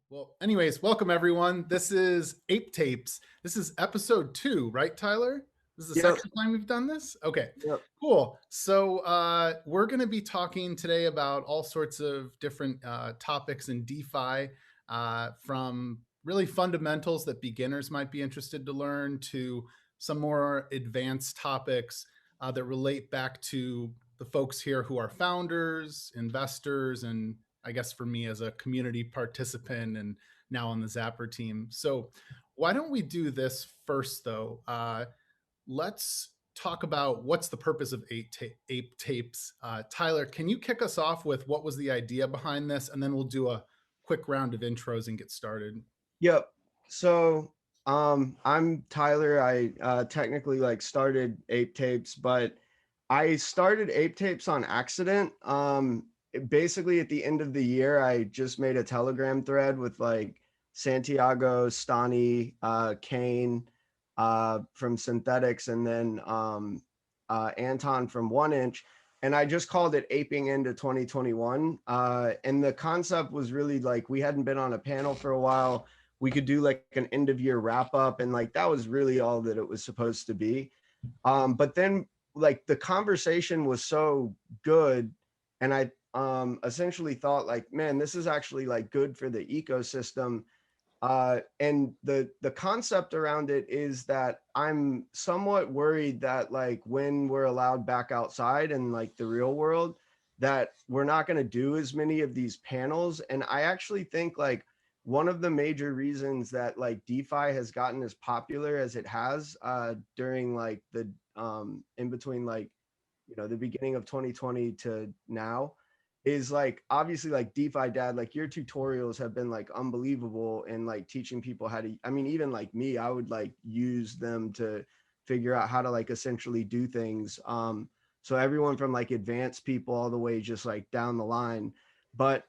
Well, anyways, welcome everyone. This is Ape Tapes. This is episode 2, right, Tyler? This is the Yep. second time we've done this? Okay, Yep. cool. So we're going to be talking today about all sorts of different topics in DeFi, from really fundamentals that beginners might be interested to learn to some more advanced topics that relate back to the folks here who are founders, investors, and I guess for me as a community participant and now on the Zapper team. So why don't we do this first though? Let's talk about what's the purpose of Ape Tapes. Tyler, can you kick us off with what was the idea behind this? And then we'll do a quick round of intros and get started. Yep. So I'm Tyler. I technically started Ape Tapes, but I started Ape Tapes on accident. Basically at the end of the year, I just made a Telegram thread with Santiago, Stani, Kane from Synthetics, and then Anton from 1inch. And I just called it Aping into 2021. And the concept was really we hadn't been on a panel for a while. We could do an end of year wrap up, and that was really all that it was supposed to be. But then the conversation was so good, and I essentially thought man, this is actually good for the ecosystem. And the concept around it is that I'm somewhat worried that when we're allowed back outside in the real world, that we're not going to do as many of these panels. And I actually think one of the major reasons that DeFi has gotten as popular as it has during the in between the beginning of 2020 to now is obviously DeFi dad, your tutorials have been unbelievable in teaching people how to, I mean, even me, I would use them to figure out how to essentially do things. So everyone from advanced people all the way just down the line. But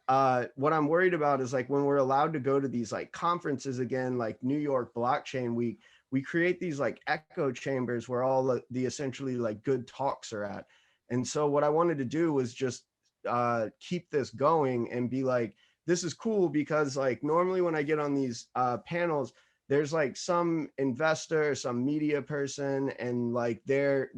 what I'm worried about is when we're allowed to go to these conferences again, like New York Blockchain Week, we create these echo chambers where all the essentially good talks are at. And so what I wanted to do was just keep this going and be this is cool, because normally when I get on these panels, there's some investor, some media person, and they're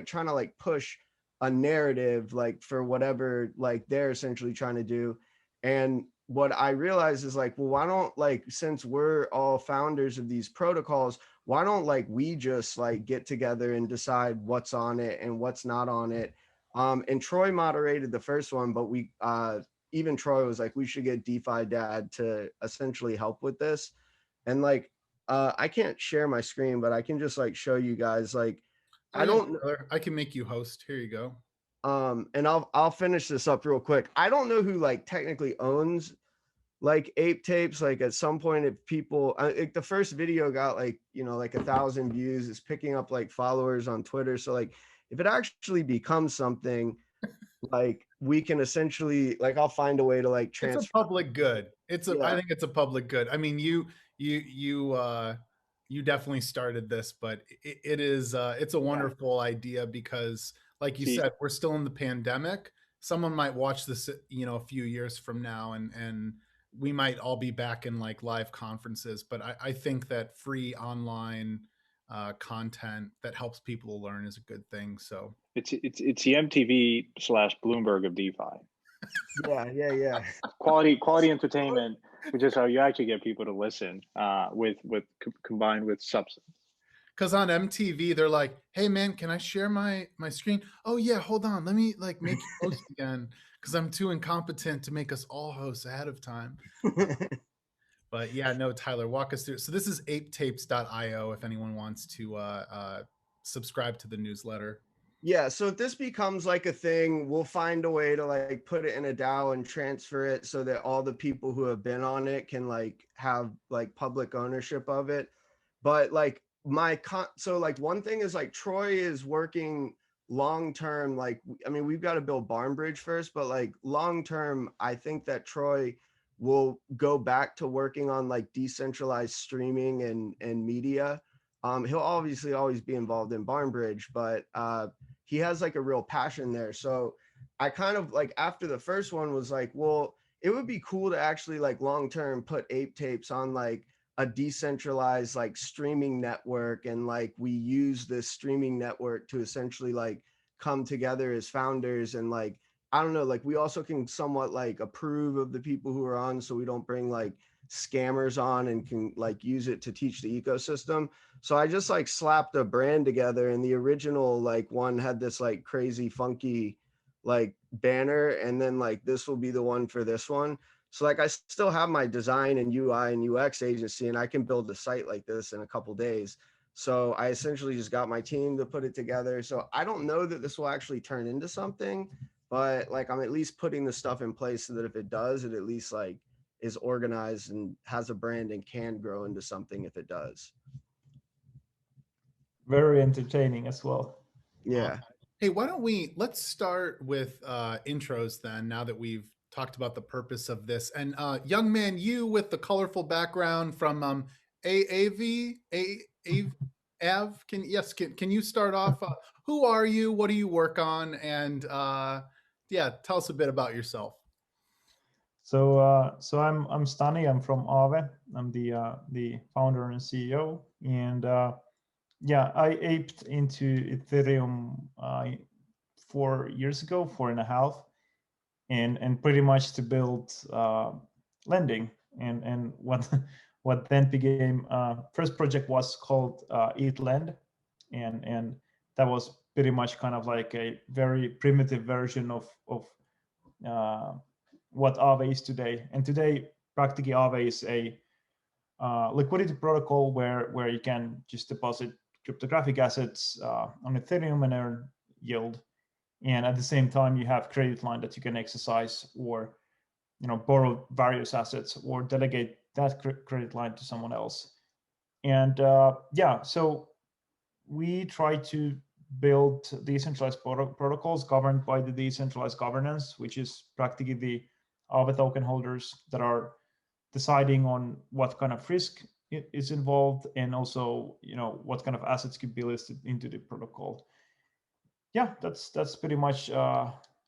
trying to push a narrative for whatever they're essentially trying to do. And what I realized is well, why don't since we're all founders of these protocols, why don't we just get together and decide what's on it and what's not on it. And Troy moderated the first one, but we even Troy was we should get DeFi dad to essentially help with this. And I can't share my screen, but I can just show you guys I don't know. I can make you host. Here you go. And I'll finish this up real quick. I don't know who technically owns Ape Tapes. At some point, if people the first video got 1,000 views, it's picking up followers on Twitter. So if it actually becomes something, we can essentially I'll find a way to transfer. It's a public good. Yeah. I think it's a public good. I mean, you definitely started this, but it's a wonderful idea because like you said, we're still in the pandemic. Someone might watch this, a few years from now, and we might all be back in live conferences. But I think that free online content that helps people learn is a good thing. So it's the MTV/Bloomberg of DeFi. Yeah. Quality entertainment, which is how you actually get people to listen, combined with substance. Because on MTV, they're like, "Hey man, can I share my screen? Oh yeah, hold on, let me make you host again because I'm too incompetent to make us all hosts ahead of time." But yeah, no, Tyler, walk us through. So this is apetapes.io if anyone wants to subscribe to the newsletter. Yeah, so if this becomes a thing, we'll find a way to put it in a DAO and transfer it so that all the people who have been on it can have public ownership of it. But one thing is Troy is working long term. I mean, we've got to build Barnbridge first, but long term, I think that Troy will go back to working on decentralized streaming and media. He'll obviously always be involved in Barnbridge, but he has a real passion there. So I kind of after the first one was well, it would be cool to actually like long term put Ape Tapes on like a decentralized like streaming network, and like we use this streaming network to essentially like come together as founders, and like I don't know, like we also can somewhat like approve of the people who are on, so we don't bring like scammers on, and can like use it to teach the ecosystem. So I just like slapped a brand together, and the original like one had this like crazy funky like banner, and then like this will be the one for this one. So like I still have my design and UI and UX agency, and I can build a site like this in a couple days. So I essentially just got my team to put it together. So I don't know that this will actually turn into something, but like I'm at least putting the stuff in place so that if it does, it at least like is organized and has a brand and can grow into something if it does. Very entertaining as well. Yeah. Hey, let's start with intros then, now that we've talked about the purpose of this. And young man, you with the colorful background from Aave, can you start off? Who are you? What do you work on? And yeah, tell us a bit about yourself. So I'm Stani. I'm from Aave. I'm the founder and CEO. And yeah, I aped into Ethereum 4 years ago, 4.5, and pretty much to build lending. And what what then became first project was called Eat Lend, and that was pretty much kind of like a very primitive version of uh, what Aave is today. And today, practically Aave is a liquidity protocol where you can just deposit cryptographic assets on Ethereum and earn yield. And at the same time, you have credit line that you can exercise, or borrow various assets, or delegate that credit line to someone else. And yeah, so we try to build decentralized protocols governed by the decentralized governance, which is practically the Aave token holders that are deciding on what kind of risk is involved, and also what kind of assets could be listed into the protocol. Yeah, that's pretty much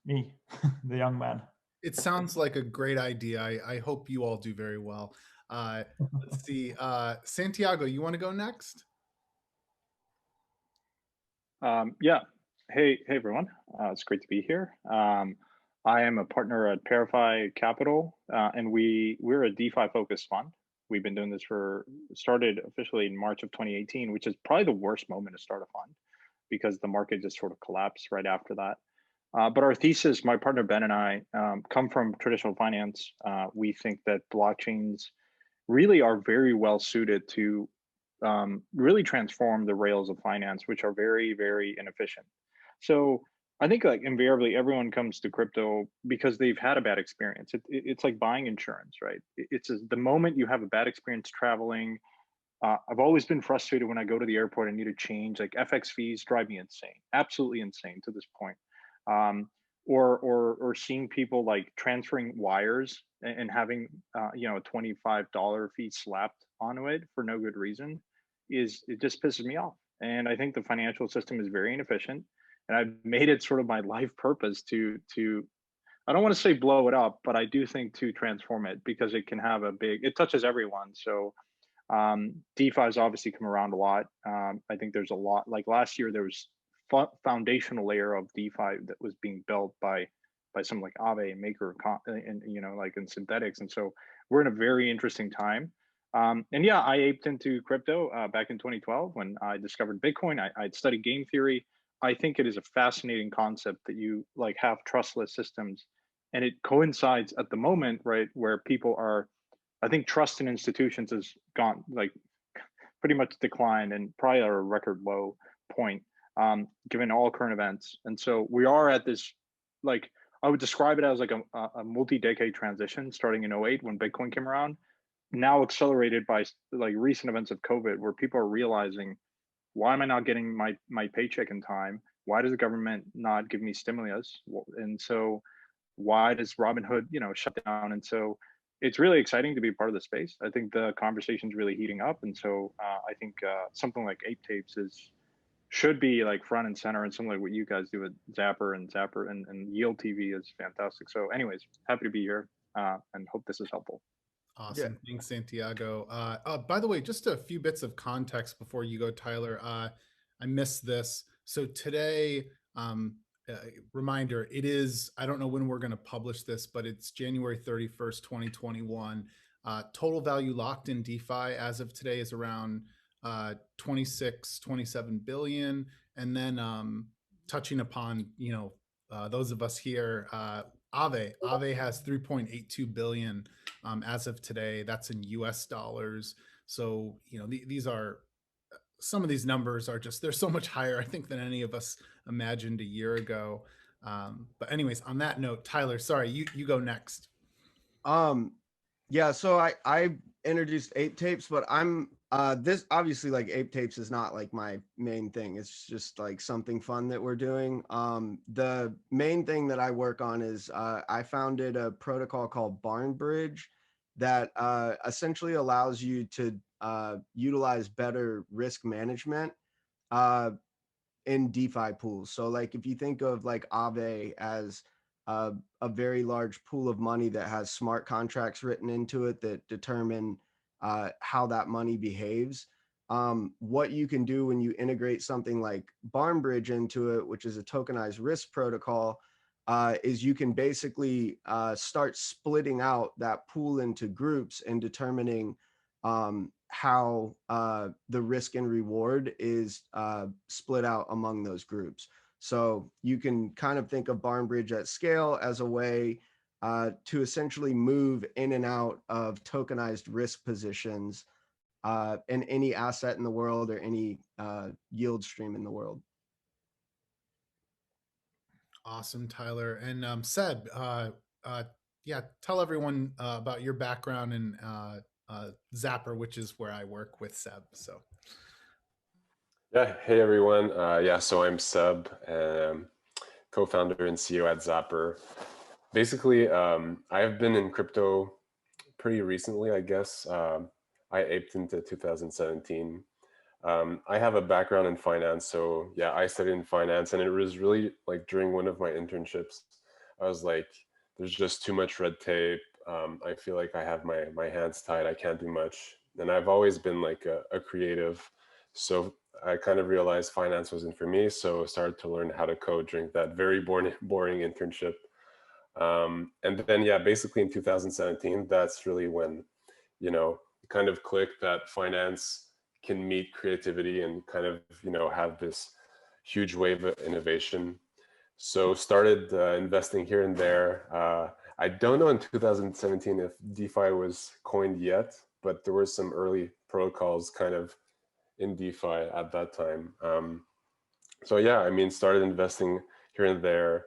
me, the young man. It sounds like a great idea. I hope you all do very well. Let's see. Santiago, you want to go next? Yeah. Hey everyone. It's great to be here. I am a partner at ParaFi Capital, and we're a DeFi focused fund. We've been doing this started officially in March of 2018, which is probably the worst moment to start a fund because the market just sort of collapsed right after that. But our thesis, my partner Ben and I, come from traditional finance. We think that blockchains really are very well suited to really transform the rails of finance, which are very, very inefficient. So I think like invariably everyone comes to crypto because they've had a bad experience. It's like buying insurance, right? The moment you have a bad experience traveling. I've always been frustrated when I go to the airport and need to change. Like FX fees drive me insane, absolutely insane to this point. Um, or seeing people like transferring wires and having a $25 fee slapped onto it for no good reason it just pisses me off. And I think the financial system is very inefficient. And I've made it sort of my life purpose to I don't want to say blow it up, but I do think to transform it because it can have it touches everyone. So DeFi has obviously come around a lot. I think there's a lot. Like last year, there was foundational layer of DeFi that was being built by some like Aave and Maker and like in synthetics. And so we're in a very interesting time. And yeah, I aped into crypto back in 2012 when I discovered Bitcoin. I'd studied game theory. I think it is a fascinating concept that you like have trustless systems, and it coincides at the moment, right, where people are. I think trust in institutions has gone like pretty much declined and probably at a record low point, given all current events. And so we are at this, like, I would describe it as like a multi-decade transition starting in '08 when Bitcoin came around, now accelerated by like recent events of COVID, where people are realizing, why am I not getting my paycheck in time? Why does the government not give me stimulus? And so why does Robinhood, shut down? And so it's really exciting to be part of the space. I think the conversation's really heating up. And so I think something like Ape Tapes should be like front and center, and something like what you guys do with Zapper and Yield TV is fantastic. So anyways, happy to be here. and hope this is helpful. Awesome. Thanks, Santiago. By the way, just a few bits of context before you go, Tyler. I missed this. So today, reminder, it is, I don't know when we're going to publish this, but it's January 31st, 2021. Total value locked in DeFi as of today is around 27 billion. And then touching upon, those of us here, Aave has 3.82 billion as of today. That's in US dollars. So, these are, some of these numbers are just, they're so much higher, I think, than any of us imagined a year ago. But anyways, on that note, Tyler, sorry, you go next. Yeah, so I introduced Ape Tapes, but I'm this obviously, like, Ape Tapes is not like my main thing. It's just like something fun that we're doing. The main thing that I work on is I founded a protocol called Barnbridge that essentially allows you to utilize better risk management in DeFi pools. So, like, if you think of like Aave as a very large pool of money that has smart contracts written into it that determine how that money behaves. What you can do when you integrate something like Barnbridge into it, which is a tokenized risk protocol, is you can basically start splitting out that pool into groups and determining how the risk and reward is split out among those groups. So you can kind of think of Barnbridge at scale as a way to essentially move in and out of tokenized risk positions in any asset in the world or any yield stream in the world. Awesome, Tyler. And Seb, yeah, tell everyone about your background in Zapper, which is where I work with Seb. So. Yeah, hey everyone. Yeah, so I'm Seb, co-founder and CEO at Zapper. Basically, I've been in crypto pretty recently, I guess. I aped into 2017. I have a background in finance, so yeah, I studied in finance, and it was really like during one of my internships, I was like, there's just too much red tape. I feel like I have my hands tied. I can't do much, and I've always been like a creative, so I kind of realized finance wasn't for me, so I started to learn how to code during that very boring internship. And then, yeah, basically in 2017, that's really when, it kind of clicked that finance can meet creativity and kind of, have this huge wave of innovation. So started investing here and there. I don't know in 2017 if DeFi was coined yet, but there were some early protocols kind of in DeFi at that time. So yeah, I mean, started investing here and there.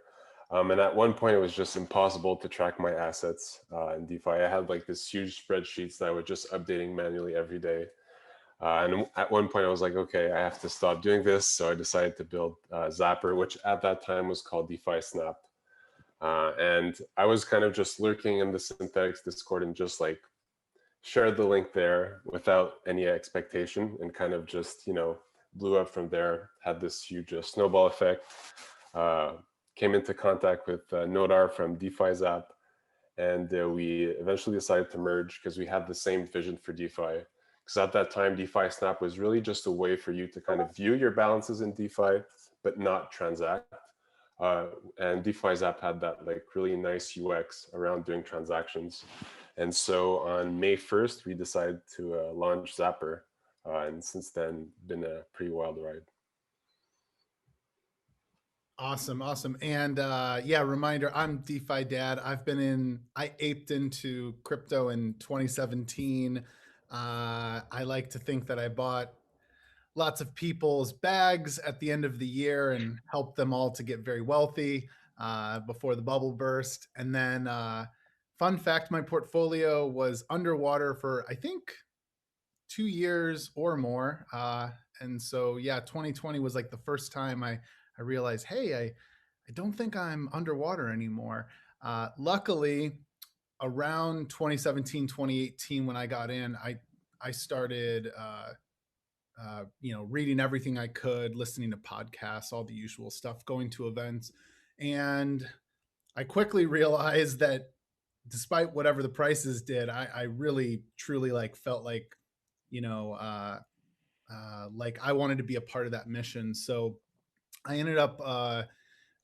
And at one point, it was just impossible to track my assets in DeFi. I had like this huge spreadsheets that I was just updating manually every day. And at one point, I was like, okay, I have to stop doing this. So I decided to build Zapper, which at that time was called DeFi Snap. And I was kind of just lurking in the Synthetics Discord and just like shared the link there without any expectation and kind of just, blew up from there, had this huge snowball effect. Came into contact with Nodar from DeFi Zap, and we eventually decided to merge because we had the same vision for DeFi. Because at that time, DeFi Snap was really just a way for you to kind of view your balances in DeFi, but not transact. And DeFi Zap had that like really nice UX around doing transactions. And so on May 1st, we decided to launch Zapper. And since then, been a pretty wild ride. Awesome. And yeah, reminder, I'm DeFi Dad. I aped into crypto in 2017. I like to think that I bought lots of people's bags at the end of the year and helped them all to get very wealthy before the bubble burst. And then fun fact, my portfolio was underwater for, I think, 2 years or more. And so, yeah, 2020 was like the first time I realized, hey, I don't think I'm underwater anymore. Luckily, around 2017, 2018, when I got in, I started, reading everything I could, listening to podcasts, all the usual stuff, going to events. And I quickly realized that despite whatever the prices did, I really truly like felt like, you know, like I wanted to be a part of that mission. So I ended up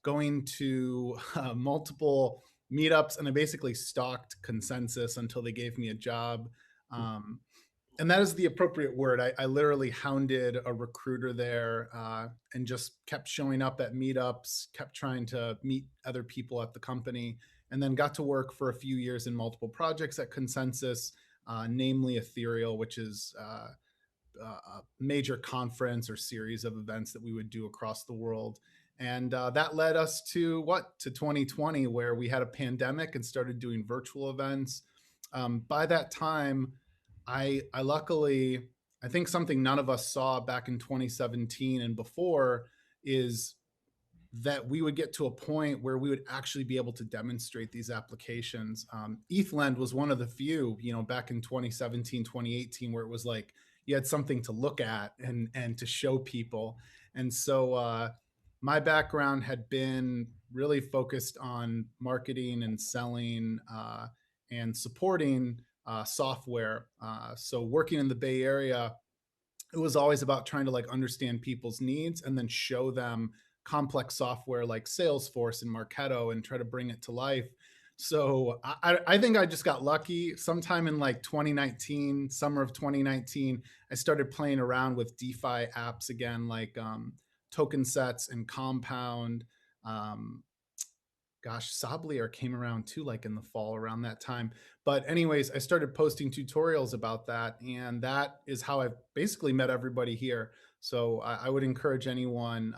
going to multiple meetups, and I basically stalked Consensus until they gave me a job. And that is the appropriate word. I literally hounded a recruiter there and just kept showing up at meetups, kept trying to meet other people at the company, and then got to work for a few years in multiple projects at Consensus, namely Ethereum, which is a major conference or series of events that we would do across the world. And that led us to 2020, where we had a pandemic and started doing virtual events. By that time, I luckily, I think something none of us saw back in 2017 and before is that we would get to a point where we would actually be able to demonstrate these applications. ETHLend was one of the few, you know, back in 2017, 2018, where it was like you had something to look at and to show people. And so my background had been really focused on marketing and selling and supporting software. So working in the Bay Area, it was always about trying to like understand people's needs and then show them complex software like Salesforce and Marketo and try to bring it to life. So I think I just got lucky. Sometime in like 2019, summer of 2019, I started playing around with DeFi apps again, like token sets and Compound. Um, Gosh, Sablier came around too, like in the fall around that time. But anyways, I started posting tutorials about that, and that is how I've basically met everybody here. So I would encourage anyone.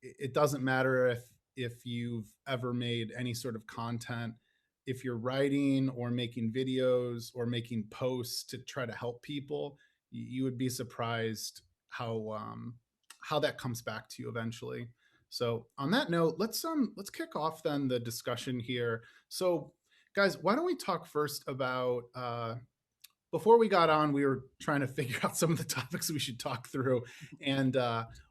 It doesn't matter if you've ever made any sort of content. If you're writing or making videos or making posts to try to help people, you would be surprised how that comes back to you eventually. So on that note, let's kick off then the discussion here. So guys, why don't we talk first about before we got on, we were trying to figure out some of the topics we should talk through. And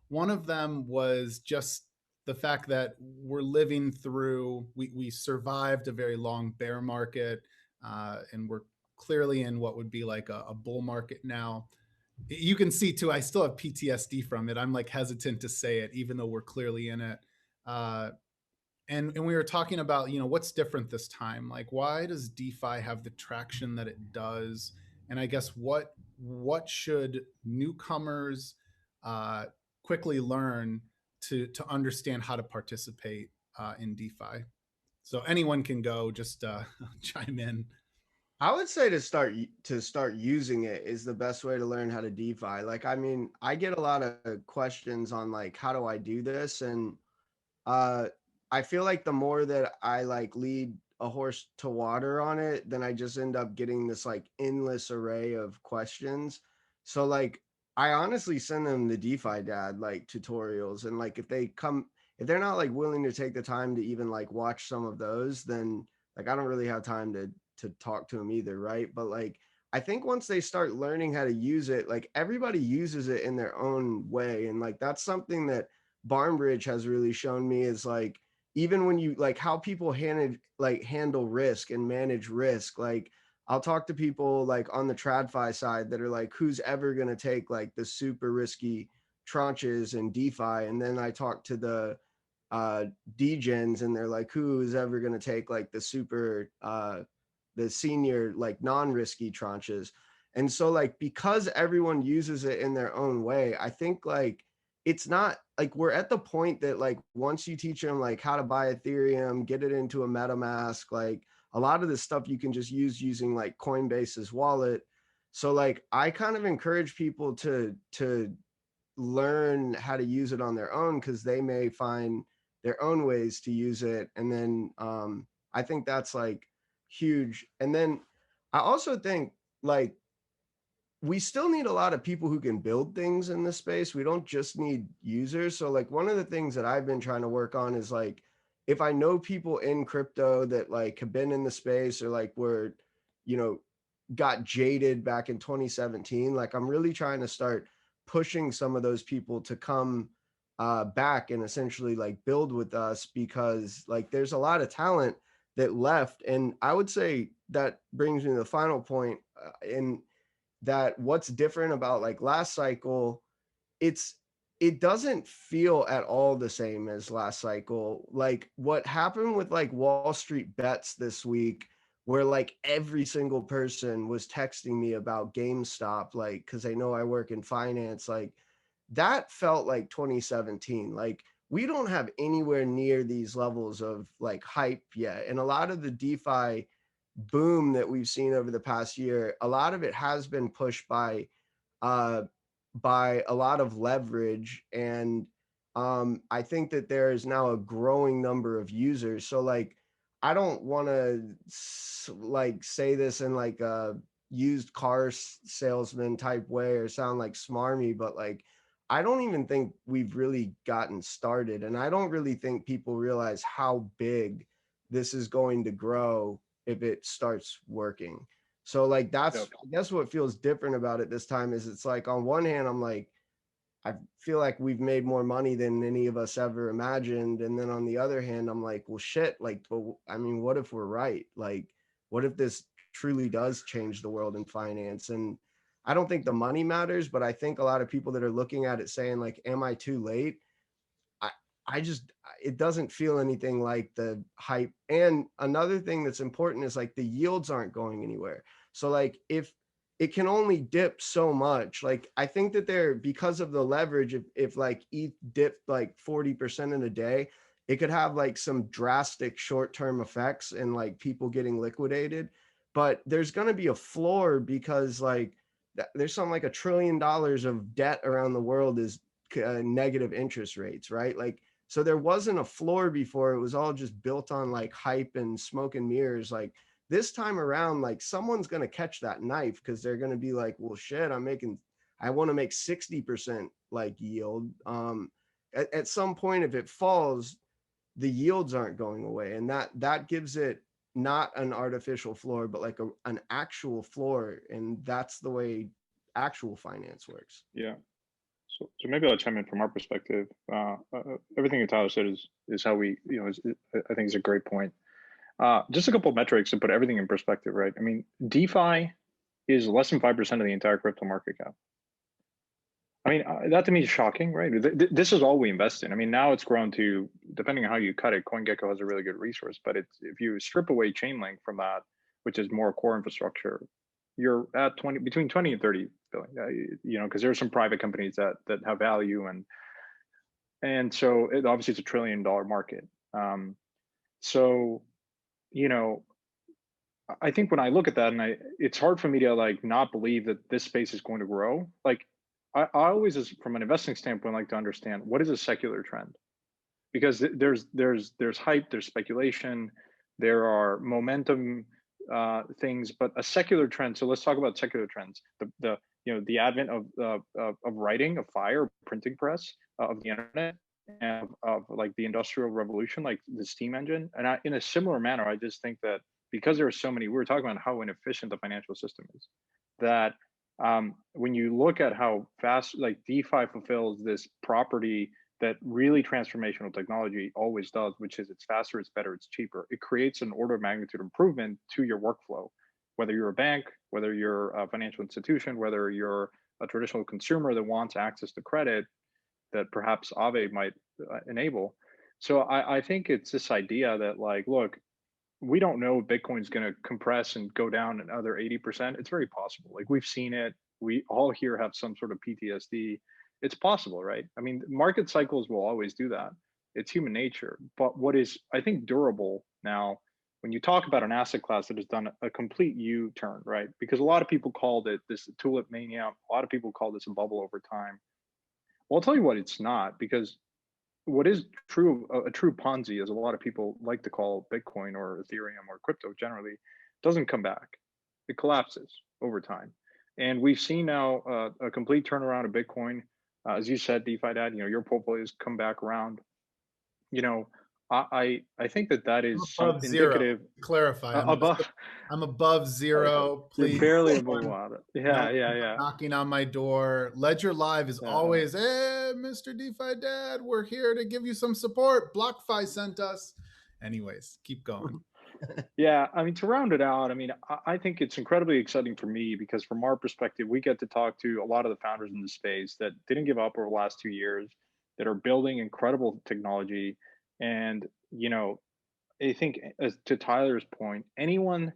one of them was just the fact that we're living through, we survived a very long bear market, and we're clearly in what would be like a bull market now. You can see too, I still have PTSD from it. I'm like hesitant to say it, even though we're clearly in it. Uh, and we were talking about, you know, what's different this time? Like, why does DeFi have the traction that it does? And I guess what should newcomers quickly learn to understand how to participate in DeFi? So anyone can go, just chime in. I would say to start using it is the best way to learn how to DeFi. Like, I mean, I get a lot of questions on like, how do I do this? And uh, I feel like the more that I like lead a horse to water on it, then I just end up getting this like endless array of questions. So like, I honestly send them the DeFi dad like tutorials, and like if they're not like willing to take the time to even like watch some of those, then like I don't really have time to talk to them either, right? But like I think once they start learning how to use it, like everybody uses it in their own way, and like that's something that Barnbridge has really shown me is like even when you like how people handle risk and manage risk. Like I'll talk to people like on the TradFi side that are like, who's ever going to take like the super risky tranches in DeFi? And then I talk to the degens and they're like, who is ever going to take like the senior like non-risky tranches? And so like because everyone uses it in their own way, I think like it's not like we're at the point that like once you teach them like how to buy Ethereum, get it into a MetaMask, like a lot of this stuff you can just use using like Coinbase's wallet. So like I kind of encourage people to learn how to use it on their own because they may find their own ways to use it. And then I think that's like huge. And then I also think like we still need a lot of people who can build things in this space. We don't just need users. So like one of the things that I've been trying to work on is like if I know people in crypto that like have been in the space or like were, you know, got jaded back in 2017, like I'm really trying to start pushing some of those people to come back and essentially like build with us because like there's a lot of talent that left. And I would say that brings me to the final point, in that what's different about like last cycle, it doesn't feel at all the same as last cycle. Like what happened with like Wall Street bets this week, where like every single person was texting me about GameStop, like, because they know I work in finance, like that felt like 2017. Like we don't have anywhere near these levels of like hype yet. And a lot of the DeFi boom that we've seen over the past year, a lot of it has been pushed uh by a lot of leverage. And I think that there is now a growing number of users. So like I don't want to like say this in like a used car salesman type way or sound like smarmy, but like I don't even think we've really gotten started. And I don't really think people realize how big this is going to grow if it starts working. So like that's, I guess what feels different about it this time is it's like on one hand, I'm like, I feel like we've made more money than any of us ever imagined. And then on the other hand, I'm like, well, shit, like, but I mean, what if we're right? Like, what if this truly does change the world in finance? And I don't think the money matters, but I think a lot of people that are looking at it saying like, am I too late? I just, it doesn't feel anything like the hype. And another thing that's important is like the yields aren't going anywhere. So like if it can only dip so much, like I think that they're, because of the leverage, if like ETH dipped like 40% in a day, it could have like some drastic short-term effects and like people getting liquidated. But there's going to be a floor because like there's something like $1 trillion of debt around the world is negative interest rates, right? Like, so there wasn't a floor before. It was all just built on like hype and smoke and mirrors. Like this time around, like someone's going to catch that knife because they're going to be like, well, shit, I want to make 60% like yield. At some point, if it falls, the yields aren't going away. And that gives it not an artificial floor, but like an actual floor. And that's the way actual finance works. Yeah. So maybe I'll chime in from our perspective. Everything that Tyler said is how we, I think is a great point. Just a couple of metrics to put everything in perspective, right? I mean, DeFi is less than 5% of the entire crypto market cap. I mean, that to me is shocking, right? This is all we invest in. I mean, now it's grown to, depending on how you cut it, CoinGecko has a really good resource, but if you strip away Chainlink from that, which is more core infrastructure, you're at between 20 and 30 billion, because there are some private companies that have value, and so obviously it's $1 trillion market. So, I think when I look at that, and it's hard for me to like not believe that this space is going to grow. Like I always, from an investing standpoint, like to understand what is a secular trend, because there's hype, there's speculation, there are momentum things, but a secular trend. So let's talk about secular trends. The advent of writing, of fire, printing press, of the internet, and of like the industrial revolution, like the steam engine. And in a similar manner, I just think that because there are so many, we were talking about how inefficient the financial system is, that when you look at how fast like DeFi fulfills this property that really transformational technology always does, which is it's faster, it's better, it's cheaper. It creates an order of magnitude improvement to your workflow, whether you're a bank, whether you're a financial institution, whether you're a traditional consumer that wants access to credit that perhaps Aave might enable. So I think it's this idea that like, look, we don't know if Bitcoin's going to compress and go down another 80%. It's very possible. Like we've seen it. We all here have some sort of PTSD. It's possible, right? I mean, market cycles will always do that. It's human nature. But what is, I think, durable now, when you talk about an asset class that has done a complete U-turn, right? Because a lot of people called it this tulip mania. A lot of people call this a bubble over time. Well, I'll tell you what, it's not, because what is true, a true Ponzi, as a lot of people like to call Bitcoin or Ethereum or crypto generally, doesn't come back. It collapses over time. And we've seen now a complete turnaround of Bitcoin. As you said, DeFi Dad, your portfolio's come back around. I think that is some indicative. Clarify. I'm above zero. Please. You're barely above water. Yeah. Knocking on my door. Ledger Live is always, hey, Mr. DeFi Dad, we're here to give you some support. BlockFi sent us. Anyways, keep going. Yeah, I mean, to round it out, I mean, I think it's incredibly exciting for me because from our perspective, we get to talk to a lot of the founders in the space that didn't give up over the last 2 years, that are building incredible technology. And, you know, I think as to Tyler's point, anyone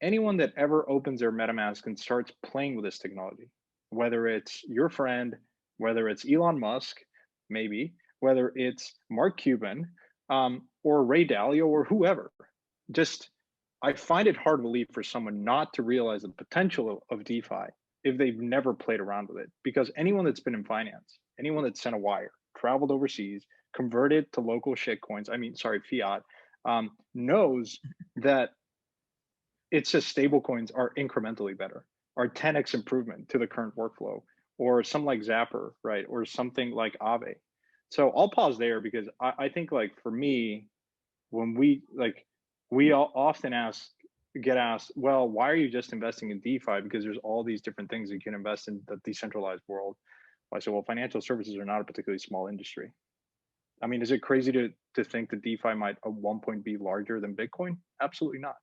that ever opens their MetaMask and starts playing with this technology, whether it's your friend, whether it's Elon Musk, maybe, whether it's Mark Cuban, or Ray Dalio or whoever, just I find it hard to believe for someone not to realize the potential of DeFi if they've never played around with it. Because anyone that's been in finance, anyone that sent a wire, traveled overseas, converted to local shitcoins, I mean, sorry, fiat, knows that it's just stable coins are incrementally better, are 10x improvement to the current workflow, or something like Zapper, right? Or something like Aave. So I'll pause there because I think like for me, when we all often get asked, well, why are you just investing in DeFi? Because there's all these different things you can invest in the decentralized world. I say, well, financial services are not a particularly small industry. I mean, is it crazy to think that DeFi might at one point be larger than Bitcoin? Absolutely not.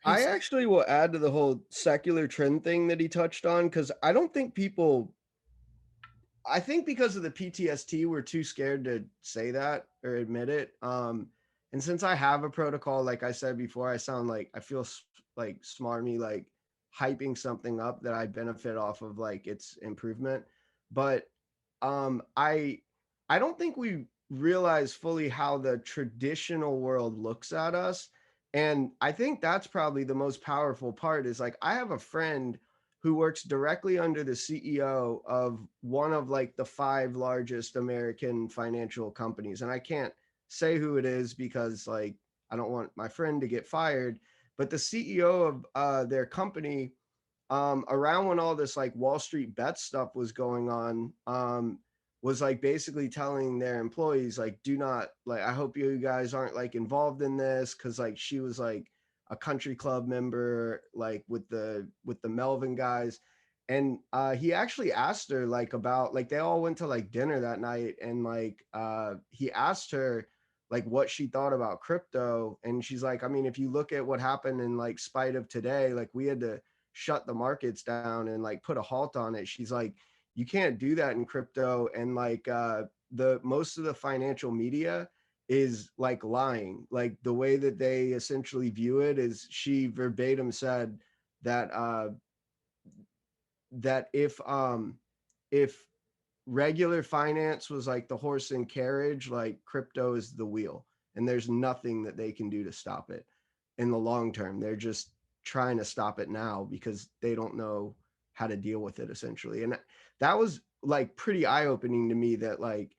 I actually will add to the whole secular trend thing that he touched on, because I don't think people, I think because of the PTSD, we're too scared to say that or admit it. And since I have a protocol, like I said before, I sound like I feel like smarmy, like hyping something up that I benefit off of, like its improvement. But I don't think we realize fully how the traditional world looks at us. And I think that's probably the most powerful part is like I have a friend who works directly under the CEO of one of like the 5 largest American financial companies. And I can't say who it is because like I don't want my friend to get fired, but the CEO of their company, around when all this like Wall Street bet stuff was going on, was like basically telling their employees like, do not, like, I hope you guys aren't like involved in this, because like she was like a country club member, like with the Melvin guys. And he actually asked her like about, like they all went to like dinner that night, and like he asked her like what she thought about crypto, and she's like, I mean, if you look at what happened in like spite of today, like we had to shut the markets down and like put a halt on it. She's like, you can't do that in crypto. And like the most of the financial media is like lying. Like the way that they essentially view it is, she verbatim said that that if regular finance was like the horse and carriage, like crypto is the wheel, and there's nothing that they can do to stop it in the long term. They're just trying to stop it now because they don't know how to deal with it essentially. And that was like pretty eye-opening to me, that like,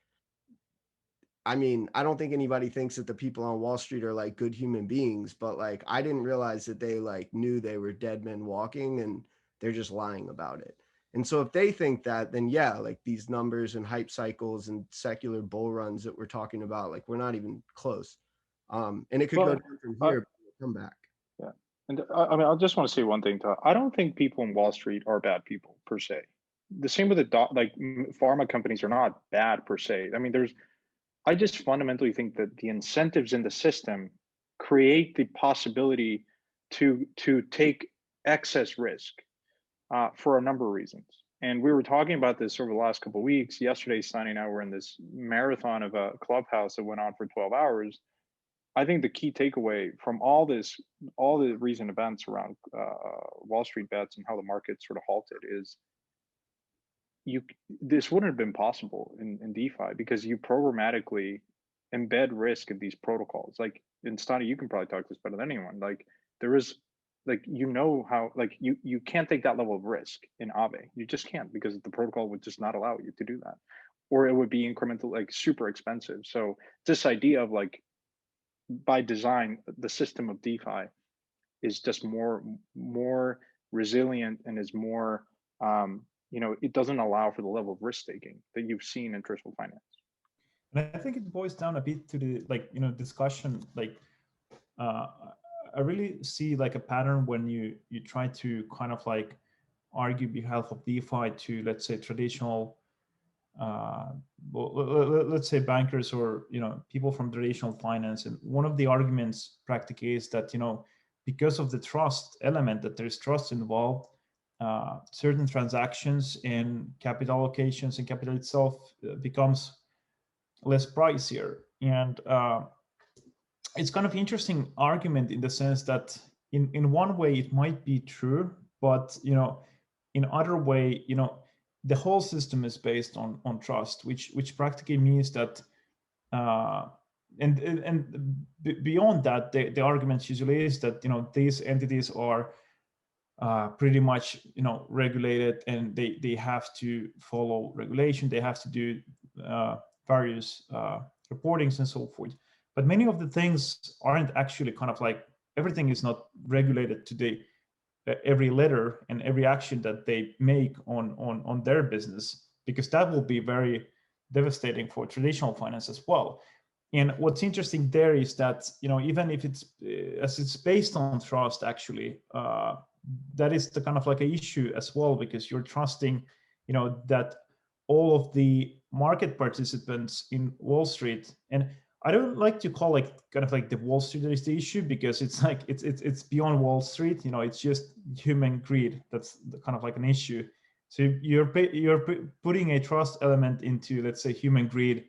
I mean, I don't think anybody thinks that the people on Wall Street are like good human beings, but like I didn't realize that they like knew they were dead men walking, and they're just lying about it. And so if they think that, then yeah, like these numbers and hype cycles and secular bull runs that we're talking about, like we're not even close. And it could go Well, down from here, but we'll come back. yeah. And I mean, I just want to say one thing. I don't think people in Wall Street are bad people per se. The same with pharma companies are not bad per se. I mean, I just fundamentally think that the incentives in the system create the possibility to take excess risk for a number of reasons. And we were talking about this over the last couple of weeks. Yesterday, Stani and I were in this marathon of a clubhouse that went on for 12 hours. I think the key takeaway from all the recent events around Wall Street bets and how the market sort of halted is this wouldn't have been possible in DeFi because you programmatically embed risk in these protocols. Like in Stani, you can probably talk this better than anyone. Like there is like how like you can't take that level of risk in Aave. You just can't, because the protocol would just not allow you to do that. Or it would be incremental, like super expensive. So this idea of like by design, the system of DeFi is just more resilient and is more it doesn't allow for the level of risk taking that you've seen in traditional finance. And I think it boils down a bit to the discussion. Like I really see like a pattern when you try to kind of like argue behalf of DeFi to, let's say, traditional let's say bankers or people from traditional finance. And one of the arguments practically is that because of the trust element, that there's trust involved, certain transactions and capital allocations and capital itself becomes less pricier. And it's kind of interesting argument in the sense that in one way it might be true, but in other way, the whole system is based on trust, which practically means that and beyond that, the argument usually is that these entities are pretty much regulated, and they have to follow regulation. They have to do various reportings and so forth. But many of the things aren't actually kind of like, everything is not regulated today. Every letter and every action that they make on their business, because that will be very devastating for traditional finance as well. And what's interesting there is that even if it's as it's based on trust, actually that is the kind of like an issue as well, because you're trusting that all of the market participants in Wall Street, and I don't like to call like kind of like the Wall Street is the issue, because it's like it's beyond Wall Street. It's just human greed that's kind of like an issue. So you're putting a trust element into, let's say, human greed,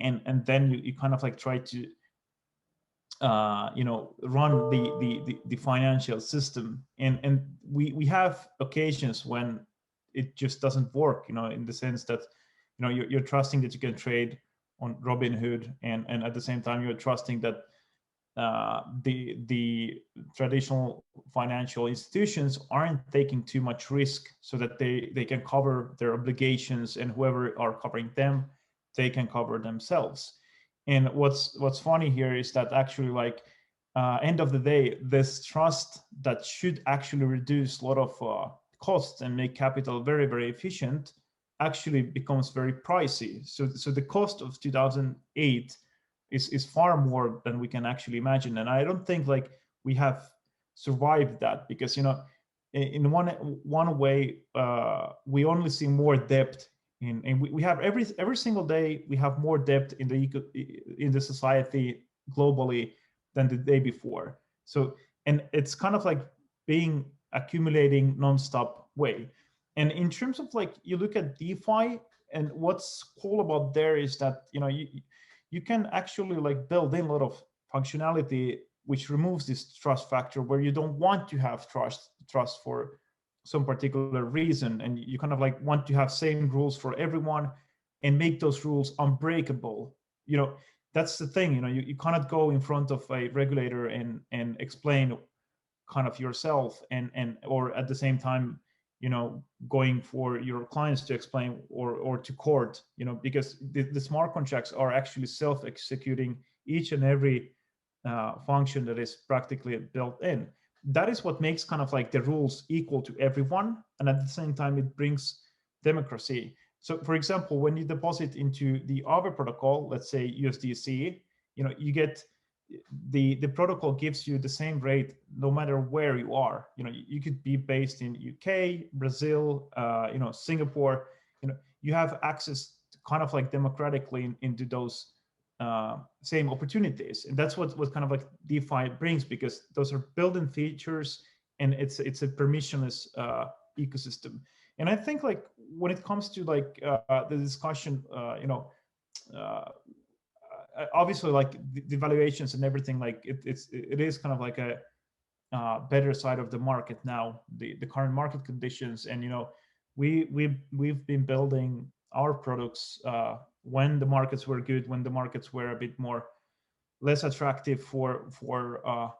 and then you kind of like try to run the financial system, and we have occasions when it just doesn't work, in the sense that you're trusting that you can trade on Robinhood, and at the same time you're trusting that the traditional financial institutions aren't taking too much risk, so that they can cover their obligations, and whoever are covering them, they can cover themselves. And what's funny here is that actually, like, end of the day, this trust that should actually reduce a lot of costs and make capital very, very efficient actually becomes very pricey. So the cost of 2008 is far more than we can actually imagine. And I don't think like we have survived that, because in one way we only see more debt and we have every single day we have more debt in the society globally than the day before. So, and it's kind of like being accumulating nonstop way. And in terms of like, you look at DeFi, and what's cool about there is that you can actually like build in a lot of functionality which removes this trust factor, where you don't want to have trust for some particular reason, and you kind of like want to have same rules for everyone and make those rules unbreakable. That's the thing. You cannot go in front of a regulator and explain kind of yourself, and or at the same time going for your clients to explain, or to court, because the smart contracts are actually self-executing each and every function that is practically built in. That is what makes kind of like the rules equal to everyone, and at the same time it brings democracy. So for example, when you deposit into the Aave protocol, let's say USDC, you get the protocol gives you the same rate no matter where you are. You could be based in UK, Brazil, Singapore. You have access to kind of like democratically into those same opportunities, and that's what kind of like DeFi brings, because those are built-in features, and it's a permissionless ecosystem. And I think like when it comes to like the discussion, obviously like the valuations and everything, like it is kind of like a better side of the market now, the current market conditions. And we've been building our products when the markets were good, when the markets were a bit more less attractive for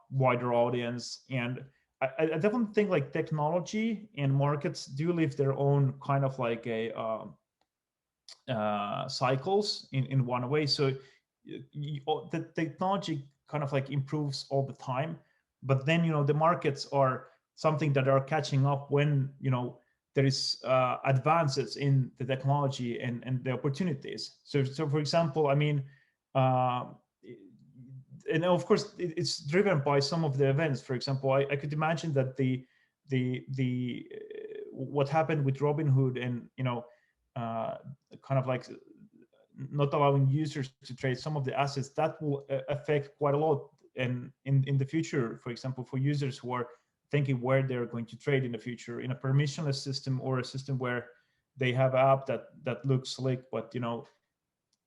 wider audience. And I definitely think like technology and markets do live their own kind of like a cycles in one way. So the technology kind of like improves all the time, but then the markets are something that are catching up when there is advances in the technology and the opportunities. So for example, I mean, and of course it's driven by some of the events. For example, I could imagine that the what happened with Robinhood, and kind of like not allowing users to trade some of the assets, that will affect quite a lot. And in the future, for example, for users who are thinking where they're going to trade in the future, in a permissionless system or a system where they have an app that looks slick, but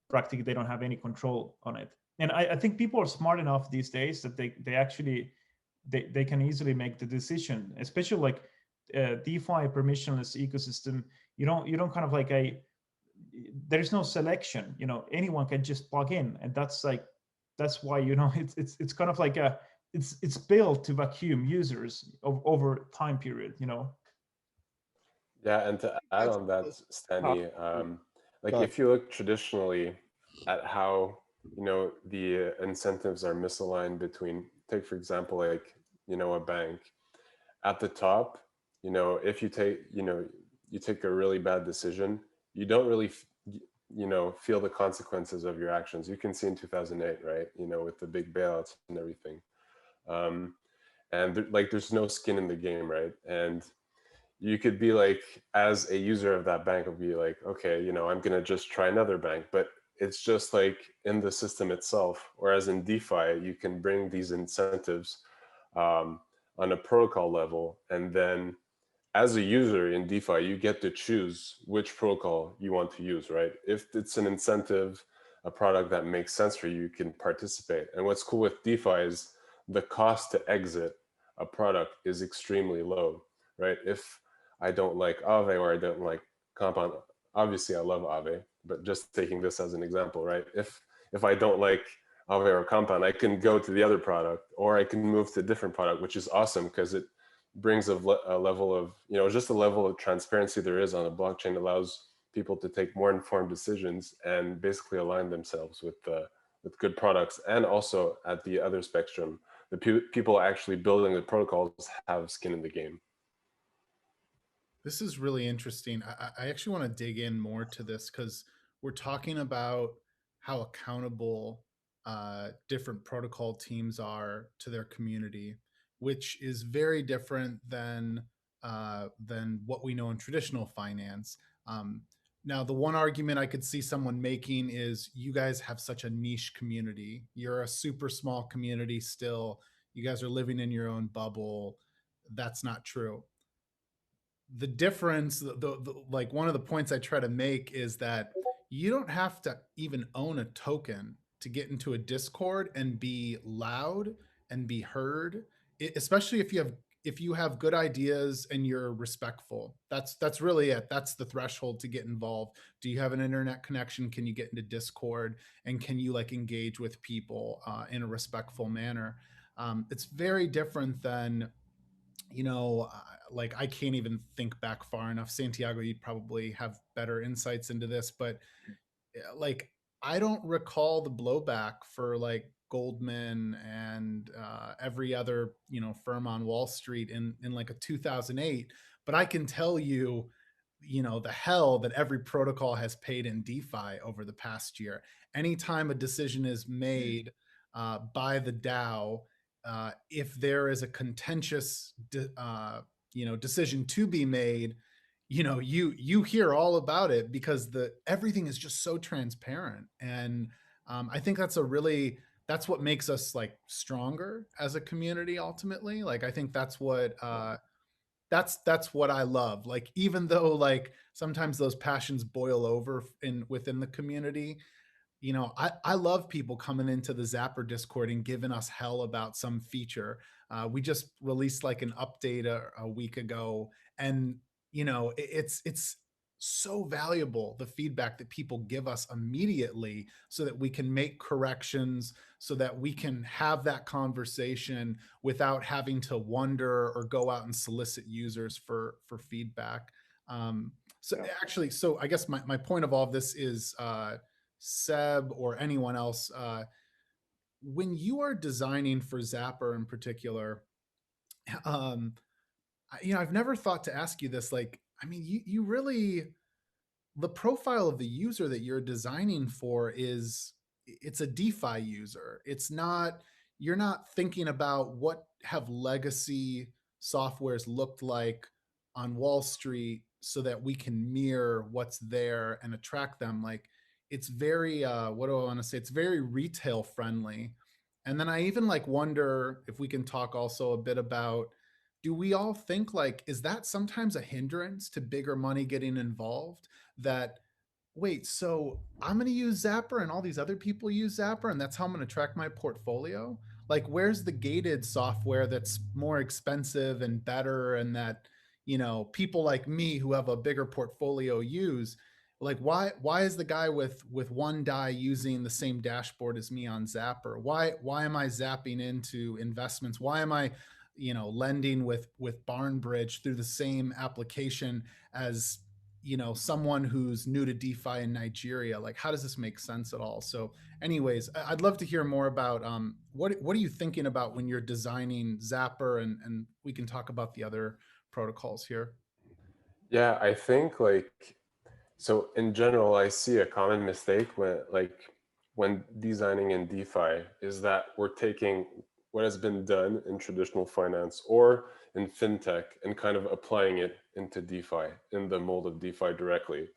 practically they don't have any control on it. And I think people are smart enough these days that they actually they can easily make the decision, especially like DeFi permissionless ecosystem. You don't kind of like there's no selection. Anyone can just plug in, and that's why it's kind of like it's built to vacuum users over time period. Yeah, and to add on that, Stani, like if you look traditionally at how the incentives are misaligned between, take for example, like a bank. At the top, if you take a really bad decision, you don't really feel the consequences of your actions. You can see in 2008, right? With the big bailouts and everything, and there's no skin in the game, right? And you could be like, as a user of that bank, will be like, okay, I'm gonna just try another bank, but it's just like in the system itself. Whereas in DeFi, you can bring these incentives on a protocol level, and then as a user in DeFi, you get to choose which protocol you want to use, right? If it's an incentive, a product that makes sense for you, you can participate. And what's cool with DeFi is the cost to exit a product is extremely low, right? If I don't like Aave or I don't like Compound, obviously I love Aave, but just taking this as an example, right? If I don't like Aave or Compound, I can go to the other product, or I can move to a different product, which is awesome because it brings a level of, just a level of transparency there is on a blockchain, allows people to take more informed decisions and basically align themselves with good products. And also at the other spectrum, the people actually building the protocols have skin in the game. This is really interesting. I actually want to dig in more to this because we're talking about how accountable different protocol teams are to their community, which is very different than what we know in traditional finance. Now, the one argument I could see someone making is you guys have such a niche community. You're a super small community still. You guys are living in your own bubble. That's not true. The difference, like one of the points I try to make is that you don't have to even own a token to get into a Discord and be loud and be heard, especially if you have good ideas and you're respectful. That's really it. That's the threshold to get involved. Do you have an internet connection? Can you get into Discord? And can you like engage with people in a respectful manner? It's very different than, like I can't even think back far enough. Santiago, you'd probably have better insights into this, but like I don't recall the blowback for like Goldman and every other firm on Wall Street in like a 2008. But I can tell you, the hell that every protocol has paid in DeFi over the past year. Anytime a decision is made by the DAO, if there is a contentious decision to be made, you hear all about it because everything is just so transparent. And I think that's what makes us like stronger as a community ultimately. Like I think that's what I love. Like even though like sometimes those passions boil over within the community, I love people coming into the Zapper Discord and giving us hell about some feature. We just released like an update a week ago, and it's so valuable, the feedback that people give us immediately, so that we can make corrections, so that we can have that conversation without having to wonder or go out and solicit users for feedback. So I guess my point of all of this is, Seb or anyone else, when you are designing for Zapper in particular, I've never thought to ask you this. Like, I mean, you really, the profile of the user that you're designing for it's a DeFi user. You're not thinking about what have legacy softwares looked like on Wall Street so that we can mirror what's there and attract them. Like, it's very, what do I want to say? It's very retail friendly. And then I even like wonder if we can talk also a bit about, do we all think like, is that sometimes a hindrance to bigger money getting involved? That, wait, so I'm going to use Zapper and all these other people use Zapper and that's how I'm going to track my portfolio? Like, where's the gated software that's more expensive and better, and that, you know, people like me who have a bigger portfolio use? Like, why is the guy with one DAI using the same dashboard as me on Zapper? Why am I zapping into investments? Why am I, you know, lending with Barnbridge through the same application as, you know, someone who's new to DeFi in Nigeria? Like, how does this make sense at all? So anyways, I'd love to hear more about what are you thinking about when you're designing Zapper, and we can talk about the other protocols here. Yeah, I think like, so in general, I see a common mistake when designing in DeFi is that we're taking what has been done in traditional finance or in fintech and kind of applying it into DeFi in the mold of DeFi directly.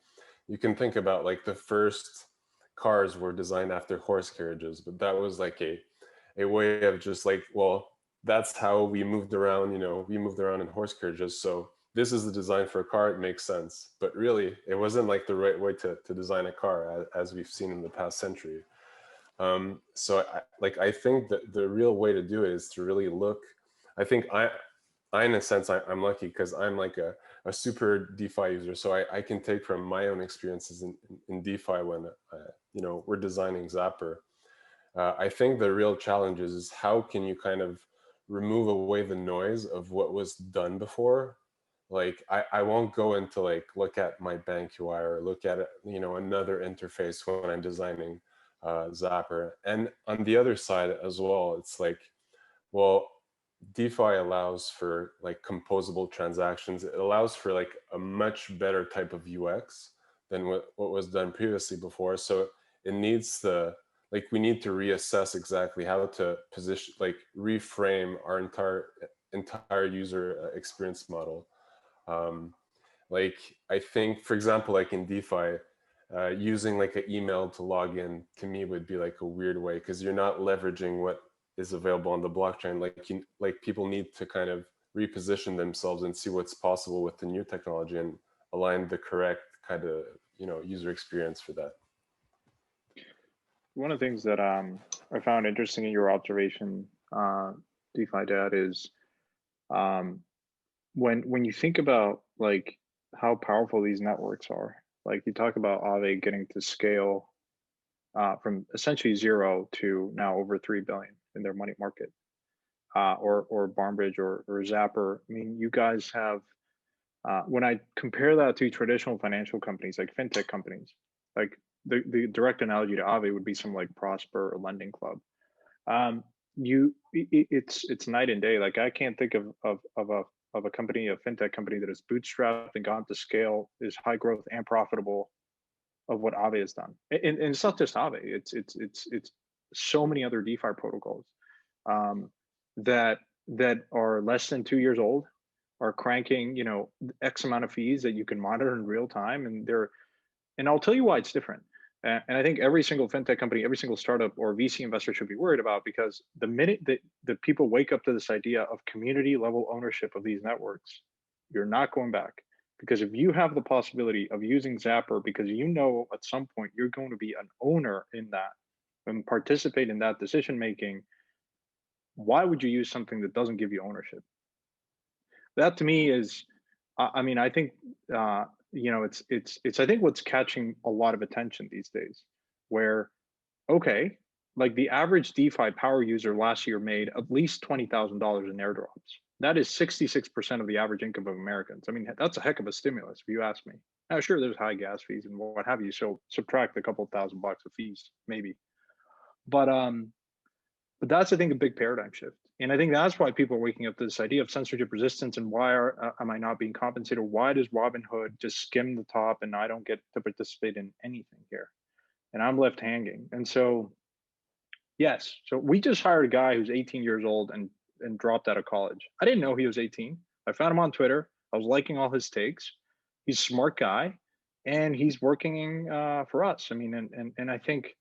You can think about like the first cars were designed after horse carriages, but that was like a way of just like, well, that's how we moved around, you know, we moved around in horse carriages. So this is the design for a car, it makes sense. But really, it wasn't like the right way to design a car as we've seen in the past century. So I think that the real way to do it is to really look. I think I in a sense, I'm lucky because I'm like a super DeFi user. So I can take from my own experiences in DeFi when, you know, we're designing Zapper. I think the real challenge is how can you kind of remove away the noise of what was done before. Like I won't go into like look at my bank UI or look at, you know, another interface when I'm designing Zapper. And on the other side as well, it's like, well, DeFi allows for like composable transactions. It allows for like a much better type of UX than what was done previously before. So it needs to, like, we need to reassess exactly how to position, like reframe our entire user experience model. Like, I think, for example, like in DeFi, using like an email to log in to me would be like a weird way because you're not leveraging what is available on the blockchain. Like people need to kind of reposition themselves and see what's possible with the new technology and align the correct kind of, you know, user experience for that. One of the things that I found interesting in your observation, DeFi Dad, is when you think about like how powerful these networks are, like you talk about Aave getting to scale from essentially 0 to now over 3 billion in their money market, or Barnbridge or Zapper. I mean, you guys have, when I compare that to traditional financial companies like fintech companies, like the direct analogy to Aave would be something like Prosper or Lending Club. It's night and day. Like I can't think of a company, a fintech company that is bootstrapped and gone to scale, is high growth and profitable, of what Aave has done. And it's not just Aave. It's so many other DeFi protocols that are less than 2 years old, are cranking, you know, X amount of fees that you can monitor in real time, and I'll tell you why it's different. And I think every single fintech company, every single startup or VC investor should be worried about, because the minute that people wake up to this idea of community level ownership of these networks, you're not going back. Because if you have the possibility of using Zapper because you know at some point you're going to be an owner in that and participate in that decision making, why would you use something that doesn't give you ownership? That to me is, I mean, I think you know, it's I think what's catching a lot of attention these days, where, okay, like the average DeFi power user last year made at least $20,000 in airdrops. That is 66% of the average income of Americans. I mean, that's a heck of a stimulus, if you ask me. Now, sure, there's high gas fees and what have you, so subtract a couple $1,000 of fees, maybe. But that's, I think, a big paradigm shift. And I think that's why people are waking up to this idea of censorship resistance, and why am I not being compensated? Why does Robinhood just skim the top and I don't get to participate in anything here? And I'm left hanging. And so, yes, so we just hired a guy who's 18 years old and dropped out of college. I didn't know he was 18. I found him on Twitter. I was liking all his takes. He's a smart guy, and he's working for us. I mean, and I think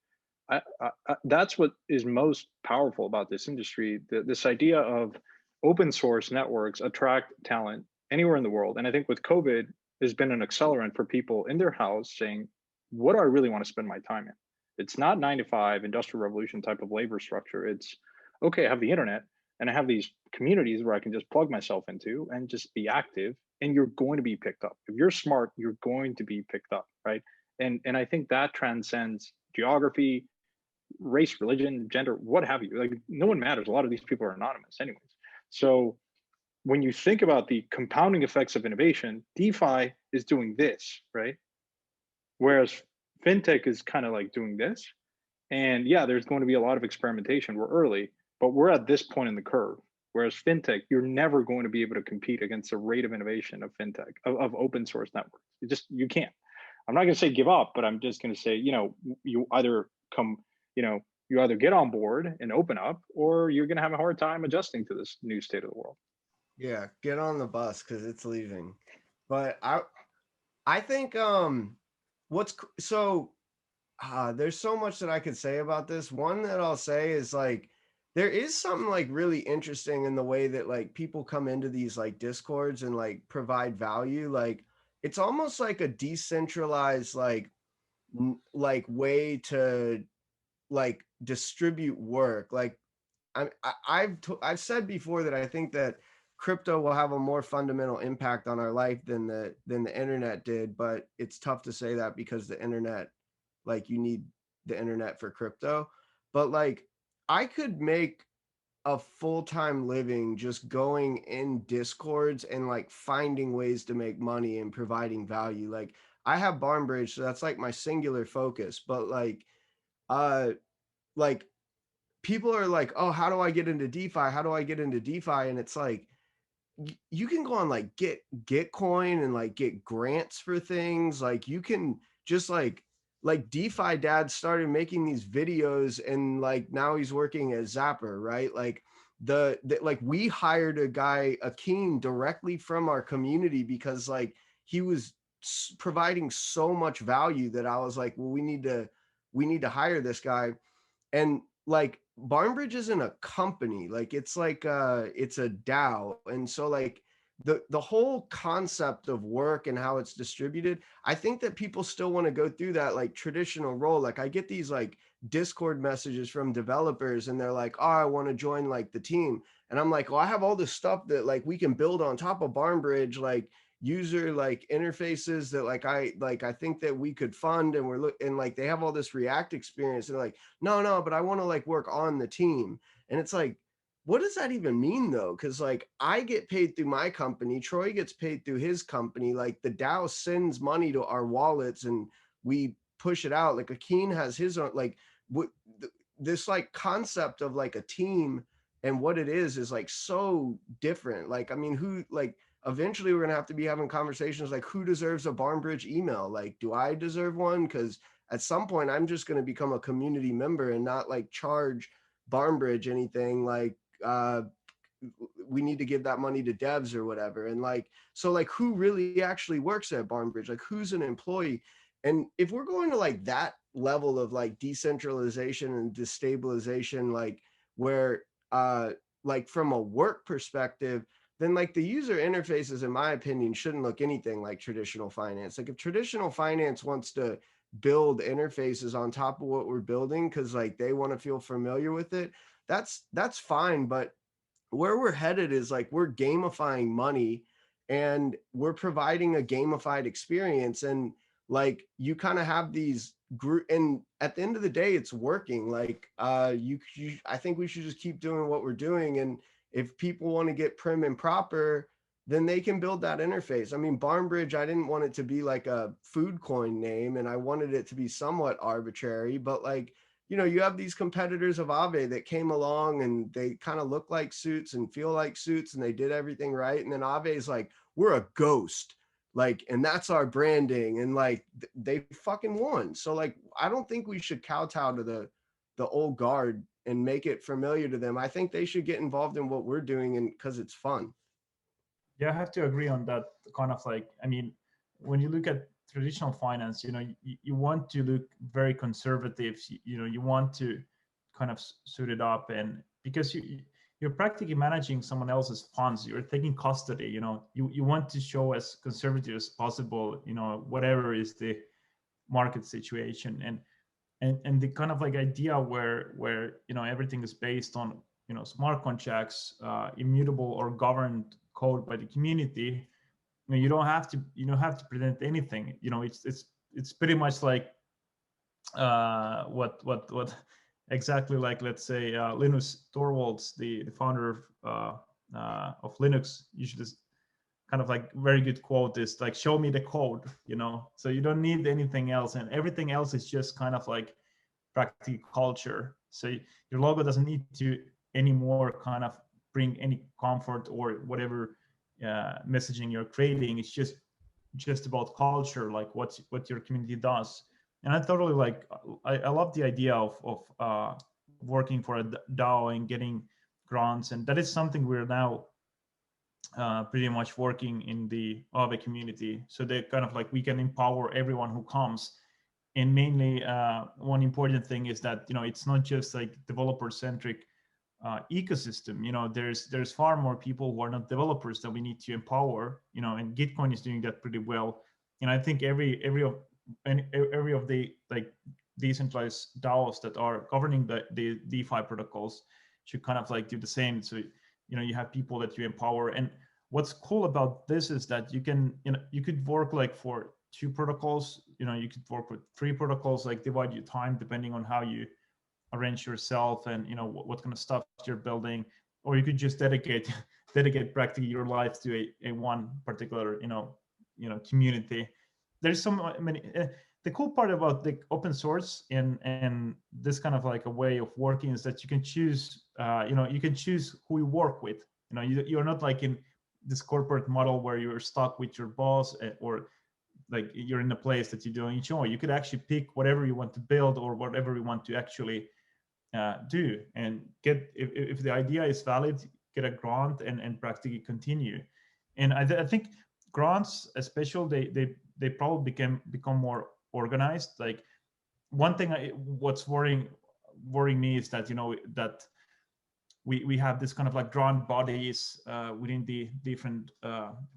that's what is most powerful about this industry. This idea of open source networks attract talent anywhere in the world. And I think with COVID, has been an accelerant for people in their house saying, what do I really want to spend my time in? It's not 9 to 5 industrial revolution type of labor structure. It's okay, I have the internet and I have these communities where I can just plug myself into and just be active, and you're going to be picked up. If you're smart, you're going to be picked up, right? And I think that transcends geography, race, religion, gender, what have you. Like, no one matters. A lot of these people are anonymous anyways. So when you think about the compounding effects of innovation, DeFi is doing this, right? Whereas fintech is kind of like doing this. And yeah, there's going to be a lot of experimentation. We're early, but we're at this point in the curve. Whereas fintech, you're never going to be able to compete against the rate of innovation of fintech, of open source networks. You can't. I'm not going to say give up, but I'm just going to say, you either you either get on board and open up, or you're going to have a hard time adjusting to this new state of the world. Yeah, get on the bus because it's leaving. But I think there's so much that I could say about this. One that I'll say is like there is something like really interesting in the way that like people come into these like discords and like provide value. Like it's almost like a decentralized like way to like distribute work. Like I've said before that I think that crypto will have a more fundamental impact on our life than the internet did, but it's tough to say that because the internet, like you need the internet for crypto. But like I could make a full-time living just going in discords and like finding ways to make money and providing value. Like I have Barnbridge, so that's like my singular focus, but like people are like, oh, how do I get into DeFi? How do I get into DeFi? And it's like, you can go on like Gitcoin and like get grants for things. Like you can just like DeFi dad started making these videos and like now he's working at Zapper, right? Like like we hired a guy, Akeem, directly from our community because like he was providing so much value that I was like, well, we need to hire this guy. And like Barnbridge isn't a company, like it's like it's a DAO. And so like the whole concept of work and how it's distributed, I think that people still want to go through that like traditional role. Like I get these like Discord messages from developers and they're like, oh, I want to join like the team. And I'm like, well, I have all this stuff that like we can build on top of Barnbridge, like user like interfaces that like I think that we could fund, and and like they have all this React experience, and they're like, no, but I want to like work on the team. And it's like, what does that even mean though? Because like I get paid through my company, Troy gets paid through his company, like the DAO sends money to our wallets and we push it out. Like Akeem has his own, like this like concept of like a team and what it is like so different. Like, I mean, who like eventually we're going to have to be having conversations like who deserves a Barnbridge email? Like, do I deserve one? Because at some point I'm just going to become a community member and not like charge Barnbridge anything. Like, we need to give that money to devs or whatever. And like, so like who really actually works at Barnbridge? Like who's an employee? And if we're going to like that level of like decentralization and destabilization, like where like from a work perspective, then like the user interfaces, in my opinion, shouldn't look anything like traditional finance. Like if traditional finance wants to build interfaces on top of what we're building because like they want to feel familiar with it, that's fine. But where we're headed is like we're gamifying money and we're providing a gamified experience, and like you kind of have these group, and at the end of the day it's working. Like I think we should just keep doing what we're doing, and if people want to get prim and proper, then they can build that interface. I mean, Barnbridge, I didn't want it to be like a food coin name, and I wanted it to be somewhat arbitrary, but like, you know, you have these competitors of Aave that came along and they kind of look like suits and feel like suits and they did everything right. And then Aave is like, we're a ghost, like, and that's our branding. And like, they fucking won. So like, I don't think we should kowtow to the old guard and make it familiar to them. I think they should get involved in what we're doing, and because it's fun. Yeah, I have to agree on that. Kind of like, I mean, when you look at traditional finance, you want to look very conservative. You want to kind of suit it up, and because you're practically managing someone else's funds, you're taking custody. You want to show as conservative as possible. Whatever is the market situation, and the kind of like idea where everything is based on smart contracts, immutable or governed code by the community. You don't have to present anything. It's pretty much like what exactly, like, let's say Linus Torvalds, the founder of Linux, usually kind of like very good quote is like, show me the code. So you don't need anything else, and everything else is just kind of like practical culture. So your logo doesn't need to anymore kind of bring any comfort or whatever messaging you're creating. It's just about culture, like what your community does. And I totally like, I love the idea of working for a DAO and getting grants, and that is something we're now pretty much working in the Aave community. So they kind of like, we can empower everyone who comes. And mainly one important thing is that it's not just like developer centric ecosystem. There's far more people who are not developers that we need to empower. And Gitcoin is doing that pretty well. And I think every of the like decentralized DAOs that are governing the DeFi protocols should kind of like do the same. So you have people that you empower. And what's cool about this is that you could work like for 2 protocols. You could work with 3 protocols, like divide your time depending on how you arrange yourself and what kind of stuff you're building. Or you could just dedicate practically your life to a one particular community. There's the cool part about the open source and this kind of like a way of working is that you can choose you can choose who you work with. You're not like in this corporate model where you're stuck with your boss, or like you're in a place that you don't enjoy. You could actually pick whatever you want to build or whatever you want to actually do, and get, if the idea is valid, get a grant and practically continue. And I think grants, especially, they probably become more organized. Like, one thing what's worrying me is that that we have this kind of like grant bodies within the different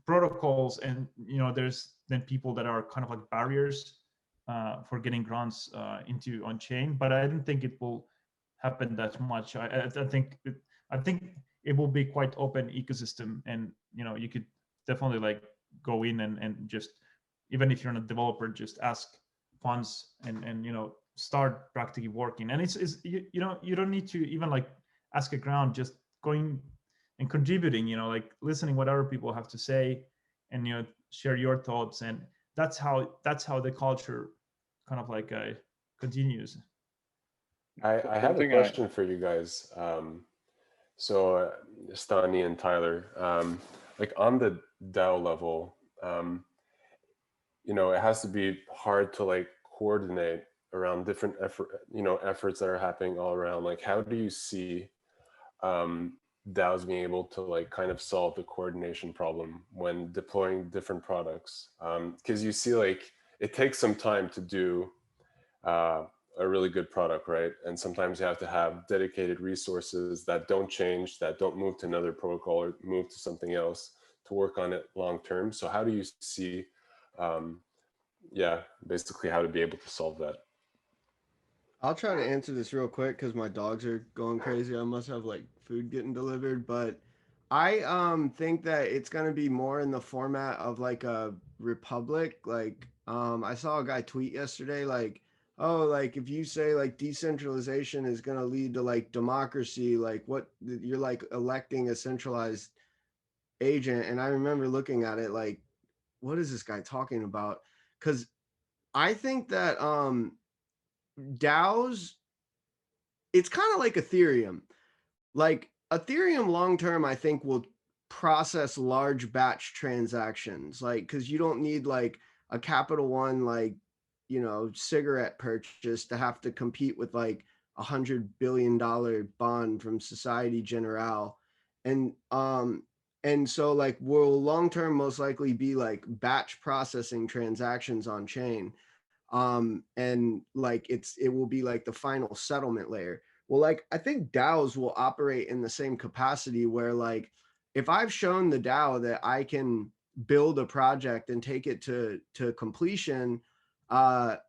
protocols, and there's then people that are kind of like barriers for getting grants into on chain. But I don't think it will happen that much. I think it will be quite open ecosystem, and you could definitely like go in and just, even if you're not a developer, just ask funds and start practically working. And it's you don't need to even like ask a ground, just going and contributing, like listening what other people have to say, and share your thoughts. And that's how the culture kind of like continues. I have a question for you guys. So Stani and Tyler, like on the DAO level, it has to be hard to like coordinate around different efforts that are happening all around. Like, how do you see DAOs being able to like kind of solve the coordination problem when deploying different products? Because you see, like, it takes some time to do a really good product, right? And sometimes you have to have dedicated resources that don't change, that don't move to another protocol or move to something else to work on it long term. So how do you see, basically how to be able to solve that? I'll try to answer this real quick because my dogs are going crazy. I must have like food getting delivered, but I think that it's gonna be more in the format of like a republic. Like I saw a guy tweet yesterday like, oh, like if you say like decentralization is gonna lead to like democracy, like what you're like electing a centralized agent. And I remember looking at it like, what is this guy talking about? Because I think that DAOs, it's kind of like Ethereum. Like Ethereum long term, I think will process large batch transactions, like because you don't need like a Capital One like cigarette purchase to have to compete with like $100 billion bond from Society Generale. And and so like will long term most likely be like batch processing transactions on chain, and like it will be like the final settlement layer. Well, like I think DAOs will operate in the same capacity where like if I've shown the DAO that I can build a project and take it to completion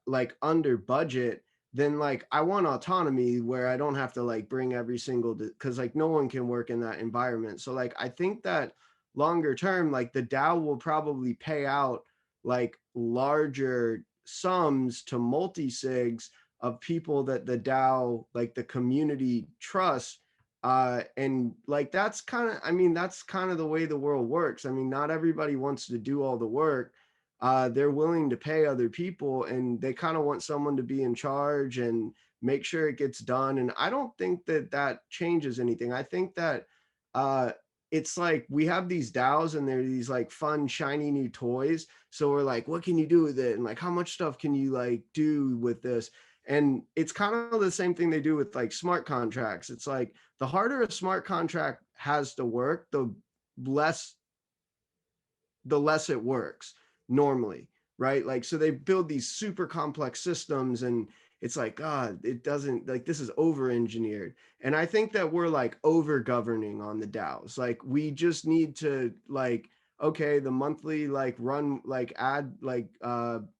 like under budget, then like I want autonomy where I don't have to like bring every single, because like no one can work in that environment. So like I think that longer term, like the DAO will probably pay out like larger sums to multi-sigs of people that the DAO, like the community trusts. And like that's kind of, I mean, that's kind of the way the world works. I mean, not everybody wants to do all the work. They're willing to pay other people, and they kind of want someone to be in charge and make sure it gets done. And I don't think that that changes anything. I think that it's like we have these DAOs and they're these like fun, shiny new toys. So we're like, what can you do with it? And like, how much stuff can you like do with this? And it's kind of the same thing they do with like smart contracts. It's like the harder a smart contract has to work, less it works normally, right? Like, so they build these super complex systems, and it's like, God, it doesn't, like, this is over engineered. And I think that we're like over governing on the DAOs. Like, we just need to like, okay, the monthly like run, like add, like,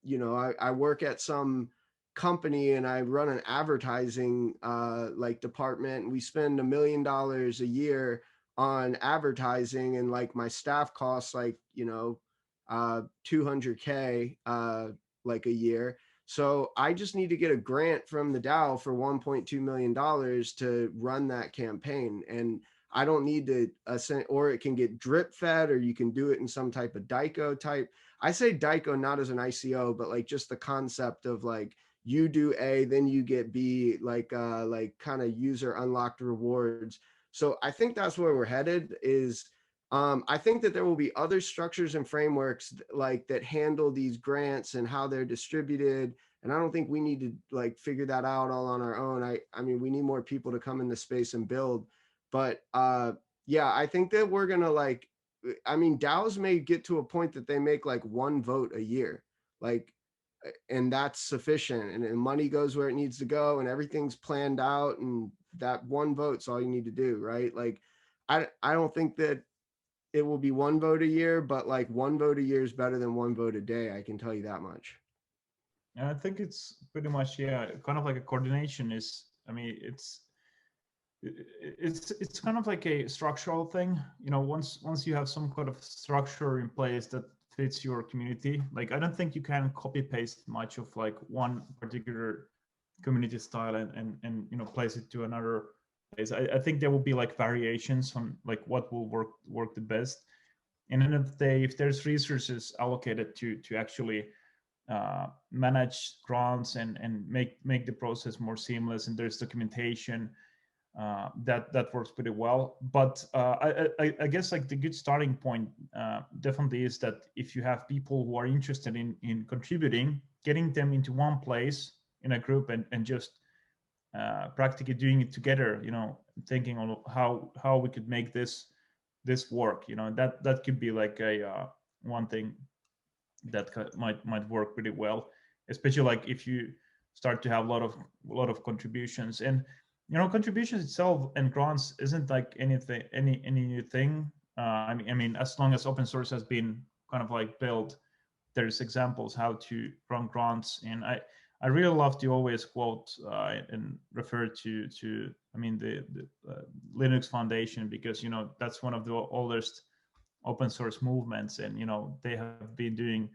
you know, I work at some company and I run an advertising like department, and we spend $1 million a year on advertising, and like my staff costs like, you know, 200K like a year. So I just need to get a grant from the DAO for $1.2 million to run that campaign. And I don't need to or it can get drip fed, or you can do it in some type of DICO type. I say DICO not as an ICO, but like just the concept of like you do A, then you get B, like kind of user unlocked rewards. So I think that's where we're headed is I think that there will be other structures and frameworks like that handle these grants and how they're distributed. And I don't think we need to like figure that out all on our own. I mean, we need more people to come into space and build. But yeah, I think that we're gonna like, I mean, DAOs may get to a point that they make like one vote a year, like, and that's sufficient. And money goes where it needs to go, and everything's planned out, and that one vote's all you need to do, right? Like, I don't think that it will be one vote a year, but like one vote a year is better than one vote a day. I can tell you that much. And I think it's pretty much, yeah, kind of like a coordination is, I mean, it's kind of like a structural thing. You know, once you have some kind of structure in place that fits your community, like I don't think you can copy paste much of like one particular community style and you know place it to another place. I think there will be like variations on like what will work the best. And then if there's resources allocated to actually manage grants and make the process more seamless, and there's documentation that works pretty well. But I guess like the good starting point definitely is that if you have people who are interested in contributing, getting them into one place in a group and just practically doing it together, you know, thinking on how we could make this work, you know, that could be like a one thing that might work pretty well, especially like if you start to have a lot of contributions. And you know, contributions itself and grants isn't like anything any new thing. I mean as long as open source has been kind of like built, there's examples how to run grants. And I really love to always quote and refer to I mean the Linux Foundation, because you know that's one of the oldest open source movements, and you know they have been doing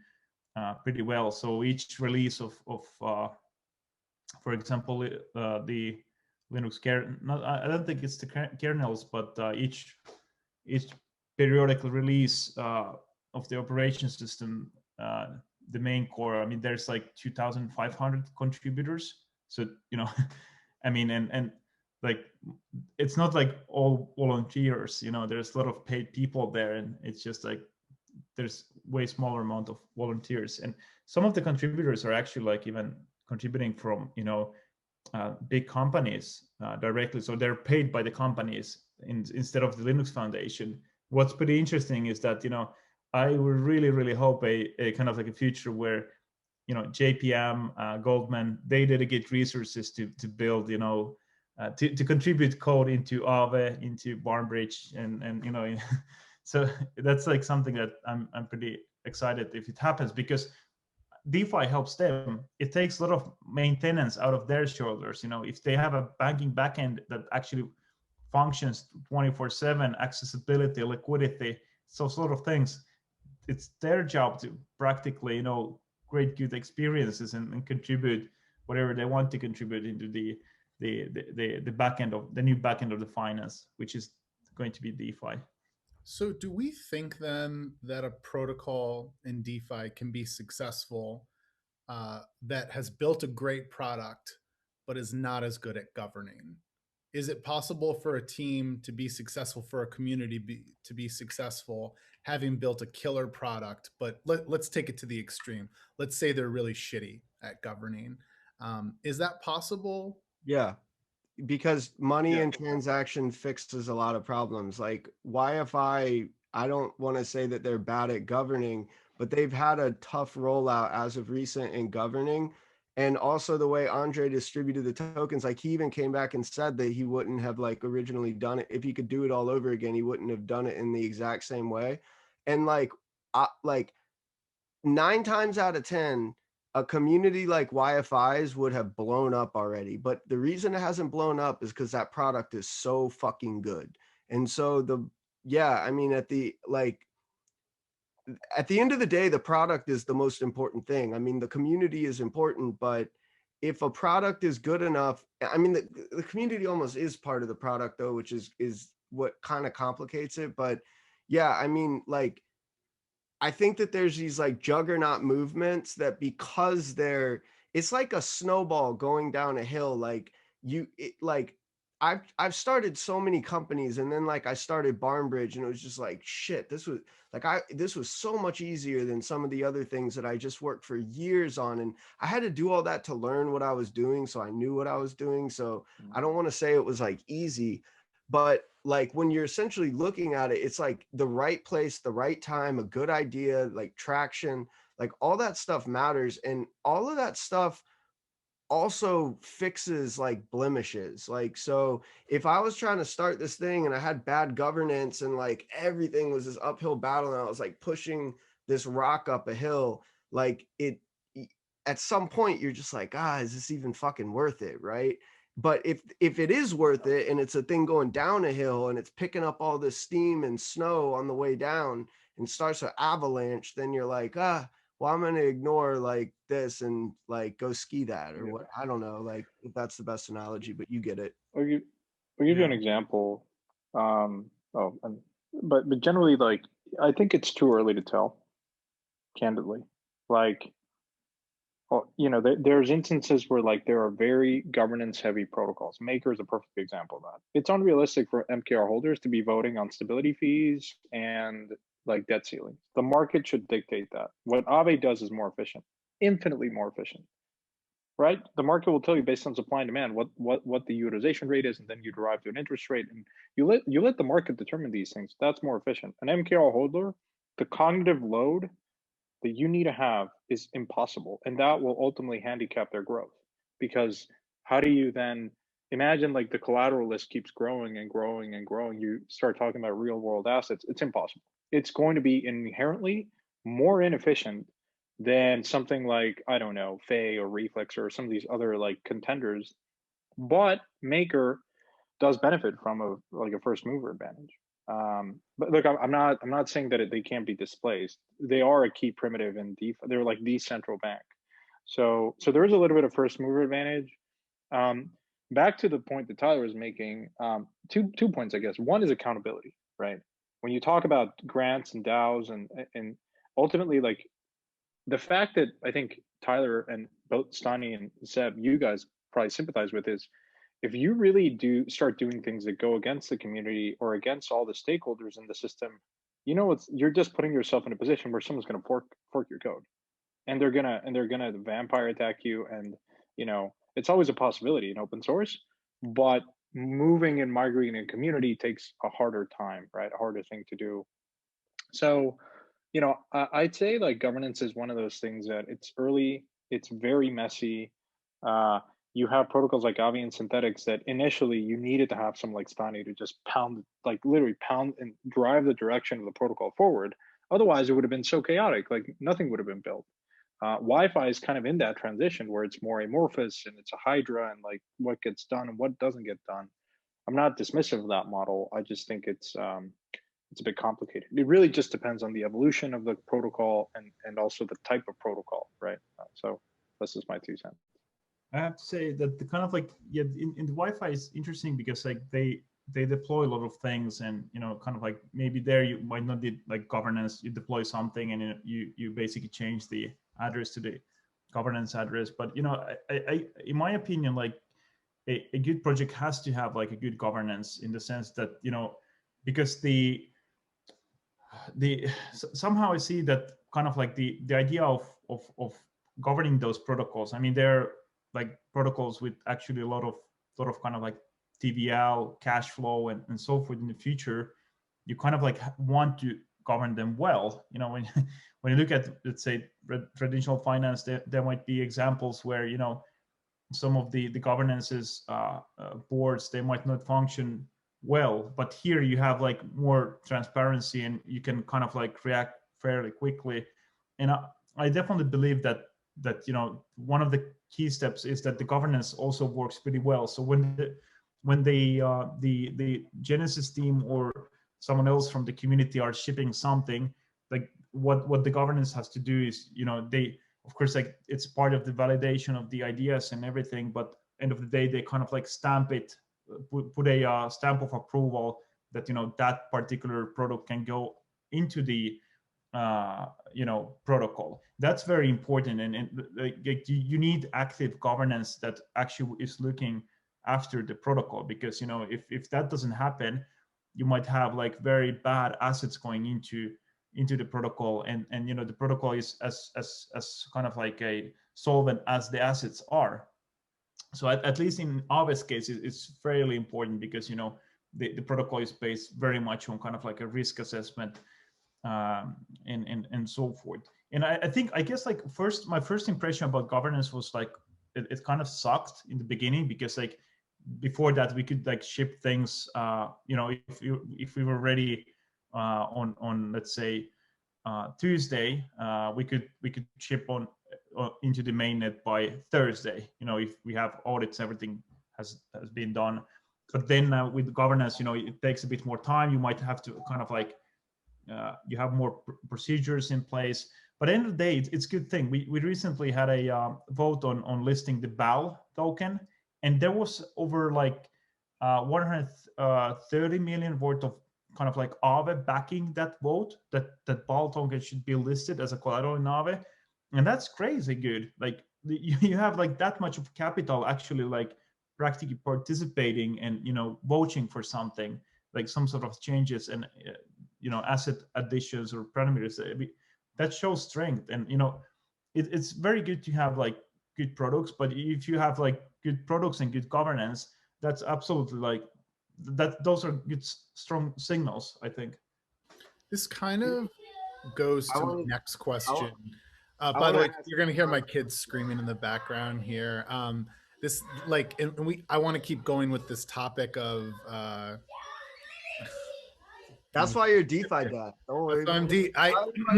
pretty well. So each release of for example the Linux kernel, I don't think it's the kernels, but each periodical release of the operation system, the main core, I mean there's like 2,500 contributors. So you know I mean and like it's not like all volunteers, you know, there's a lot of paid people there, and it's just like there's way smaller amount of volunteers. And some of the contributors are actually like even contributing from, you know, big companies directly, so they're paid by the companies instead of the Linux Foundation. what's pretty interesting is that, I would really hope a kind of like a future where, JPM, Goldman, they dedicate resources to build, to contribute code into Aave, into Barnbridge, and so that's like something that I'm pretty excited if it happens, because DeFi helps them. It takes a lot of maintenance out of their shoulders. If they have a banking backend that actually functions 24/7, accessibility, liquidity, so sort of things, it's their job to practically, create good experiences and contribute whatever they want to contribute into the backend of the new backend of the finance, which is going to be DeFi. So, do we think then that a protocol in DeFi can be successful that has built a great product but is not as good at governing? Is it possible for a team to be successful, for a community to be successful, having built a killer product, but let's take it to the extreme. Let's say they're really shitty at governing. Is that possible? Yeah, because money Yeah. and transaction fixes a lot of problems. Like YFI, I don't want to say that they're bad at governing, but they've had a tough rollout as of recent in governing. And also the way Andre distributed the tokens, like he even came back and said that he wouldn't have like originally done it. If he could do it all over again, he wouldn't have done it in the exact same way. And like 9 times out of 10, a community like YFI's would have blown up already. But the reason it hasn't blown up is because that product is so fucking good. And so I mean, at the end of the day, the product is the most important thing. I mean, the community is important, but if a product is good enough, I mean, the community almost is part of the product though, which is what kind of complicates it. But yeah, I mean, like, I think that there's these like juggernaut movements that because it's like a snowball going down a hill. Like I've started so many companies, and then like I started Barnbridge, and it was just like shit. This was so much easier than some of the other things that I just worked for years on, and I had to do all that to learn what I was doing, so I knew what I was doing. So I don't want to say it was like easy, but like when you're essentially looking at it, it's like the right place, the right time, a good idea, like traction, like all that stuff matters. And all of that stuff also fixes like blemishes. Like, so if I was trying to start this thing and I had bad governance and like everything was this uphill battle and I was like pushing this rock up a hill, like at some point you're just like, is this even fucking worth it? Right. But if it is worth it and it's a thing going down a hill and it's picking up all this steam and snow on the way down and starts to avalanche, then you're like, well, I'm going to ignore like this and like go ski that or what. I don't know, like if that's the best analogy, but you get it. I'll give you an example. But generally, like, I think it's too early to tell, candidly. Like, there's instances where like there are very governance heavy protocols. Maker is a perfect example of that. It's unrealistic for MKR holders to be voting on stability fees and like debt ceilings. The market should dictate that. What Aave does is more efficient, infinitely more efficient, right? The market will tell you based on supply and demand what the utilization rate is, and then you derive to an interest rate, and you let the market determine these things. That's more efficient. An MKR holder, the cognitive load that you need to have is impossible, and that will ultimately handicap their growth. Because how do you then imagine like the collateral list keeps growing and growing and growing? You start talking about real world assets, it's impossible. It's going to be inherently more inefficient than something like, I don't know, Fey or Reflex or some of these other like contenders. But Maker does benefit from a first mover advantage. But look, I'm not saying that they can't be displaced. They are a key primitive in DeFi. They're like the central bank. So there is a little bit of first mover advantage. Back to the point that Tyler was making, two points, I guess. One is accountability, right? When you talk about grants and DAOs and ultimately like the fact that I think Tyler and both Stani and Seb, you guys probably sympathize with is if you really do start doing things that go against the community or against all the stakeholders in the system, you're just putting yourself in a position where someone's going to fork your code, and they're gonna vampire attack you, and it's always a possibility in open source, but moving and migrating a community takes a harder time, right? A harder thing to do. So, I'd say like governance is one of those things that it's early, it's very messy. Uh, you have protocols like Aave and Synthetics that initially you needed to have some like Stani to just pound, like literally pound and drive the direction of the protocol forward. Otherwise, it would have been so chaotic, like nothing would have been built. Wi-Fi is kind of in that transition where it's more amorphous and it's a hydra and like what gets done and what doesn't get done. I'm not dismissive of that model. I just think it's a bit complicated. It really just depends on the evolution of the protocol and also the type of protocol, right? So this is my 2 cents. I have to say that the kind of like, yeah, in the Wi-Fi is interesting because like they deploy a lot of things, and kind of like maybe there you might not need like governance. You deploy something and you basically change the address to the governance address. But I in my opinion, like a good project has to have like a good governance in the sense that because somehow I see that kind of like the idea of governing those protocols. I mean, they're like protocols with actually a lot of kind of like TVL, cash flow, and so forth in the future. You kind of like want to govern them well. When when you look at, let's say, traditional finance, there might be examples where some of the governances boards, they might not function well, but here you have like more transparency and you can kind of like react fairly quickly. And I definitely believe that one of the key steps is that the governance also works pretty well. So when the Genesis team or someone else from the community are shipping something, like what the governance has to do is they, of course, like it's part of the validation of the ideas and everything, but end of the day they kind of like stamp it, put a stamp of approval that that particular product can go into the protocol. That's very important, and like you need active governance that actually is looking after the protocol, because if that doesn't happen, you might have like very bad assets going into the protocol, and the protocol is as kind of like a solvent as the assets are. So at least in Aave's case, it's fairly important because the protocol is based very much on kind of like a risk assessment, and so forth. And I guess like my first impression about governance was like it kind of sucked in the beginning, because like before that we could like ship things, if we were ready on let's say Tuesday, we could ship on into the mainnet by Thursday. If we have audits, everything has been done. But then with governance, it takes a bit more time. You might have to kind of like you have more procedures in place. But at the end of the day, it's a good thing. We recently had a vote on listing the BAL token, and there was over like 130 million worth of kind of like Aave backing that vote, that BAL token should be listed as a collateral in Aave. And that's crazy good. Like you have like that much of capital actually like practically participating and voting for something, like some sort of changes and asset additions or parameters. That shows strength. And it's very good to have like good products, but if you have like good products and good governance, that's absolutely like that. Those are good strong signals, I think. This kind of goes to my next question. By the way, you're going to hear my kids screaming in the background here. This like, and I want to keep going with this topic of. That's why you're DeFi dad. Don't worry. Everybody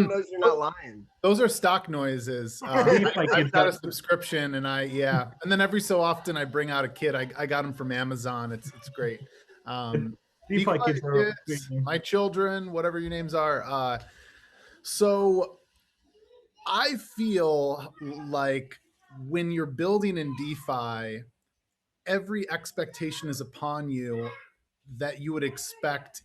knows you're not lying. Those are stock noises. I've got a subscription, and and then every so often I bring out a kid. I got him from Amazon. It's great. DeFi kids are my children, whatever your names are. So I feel like when you're building in DeFi, every expectation is upon you that you would expect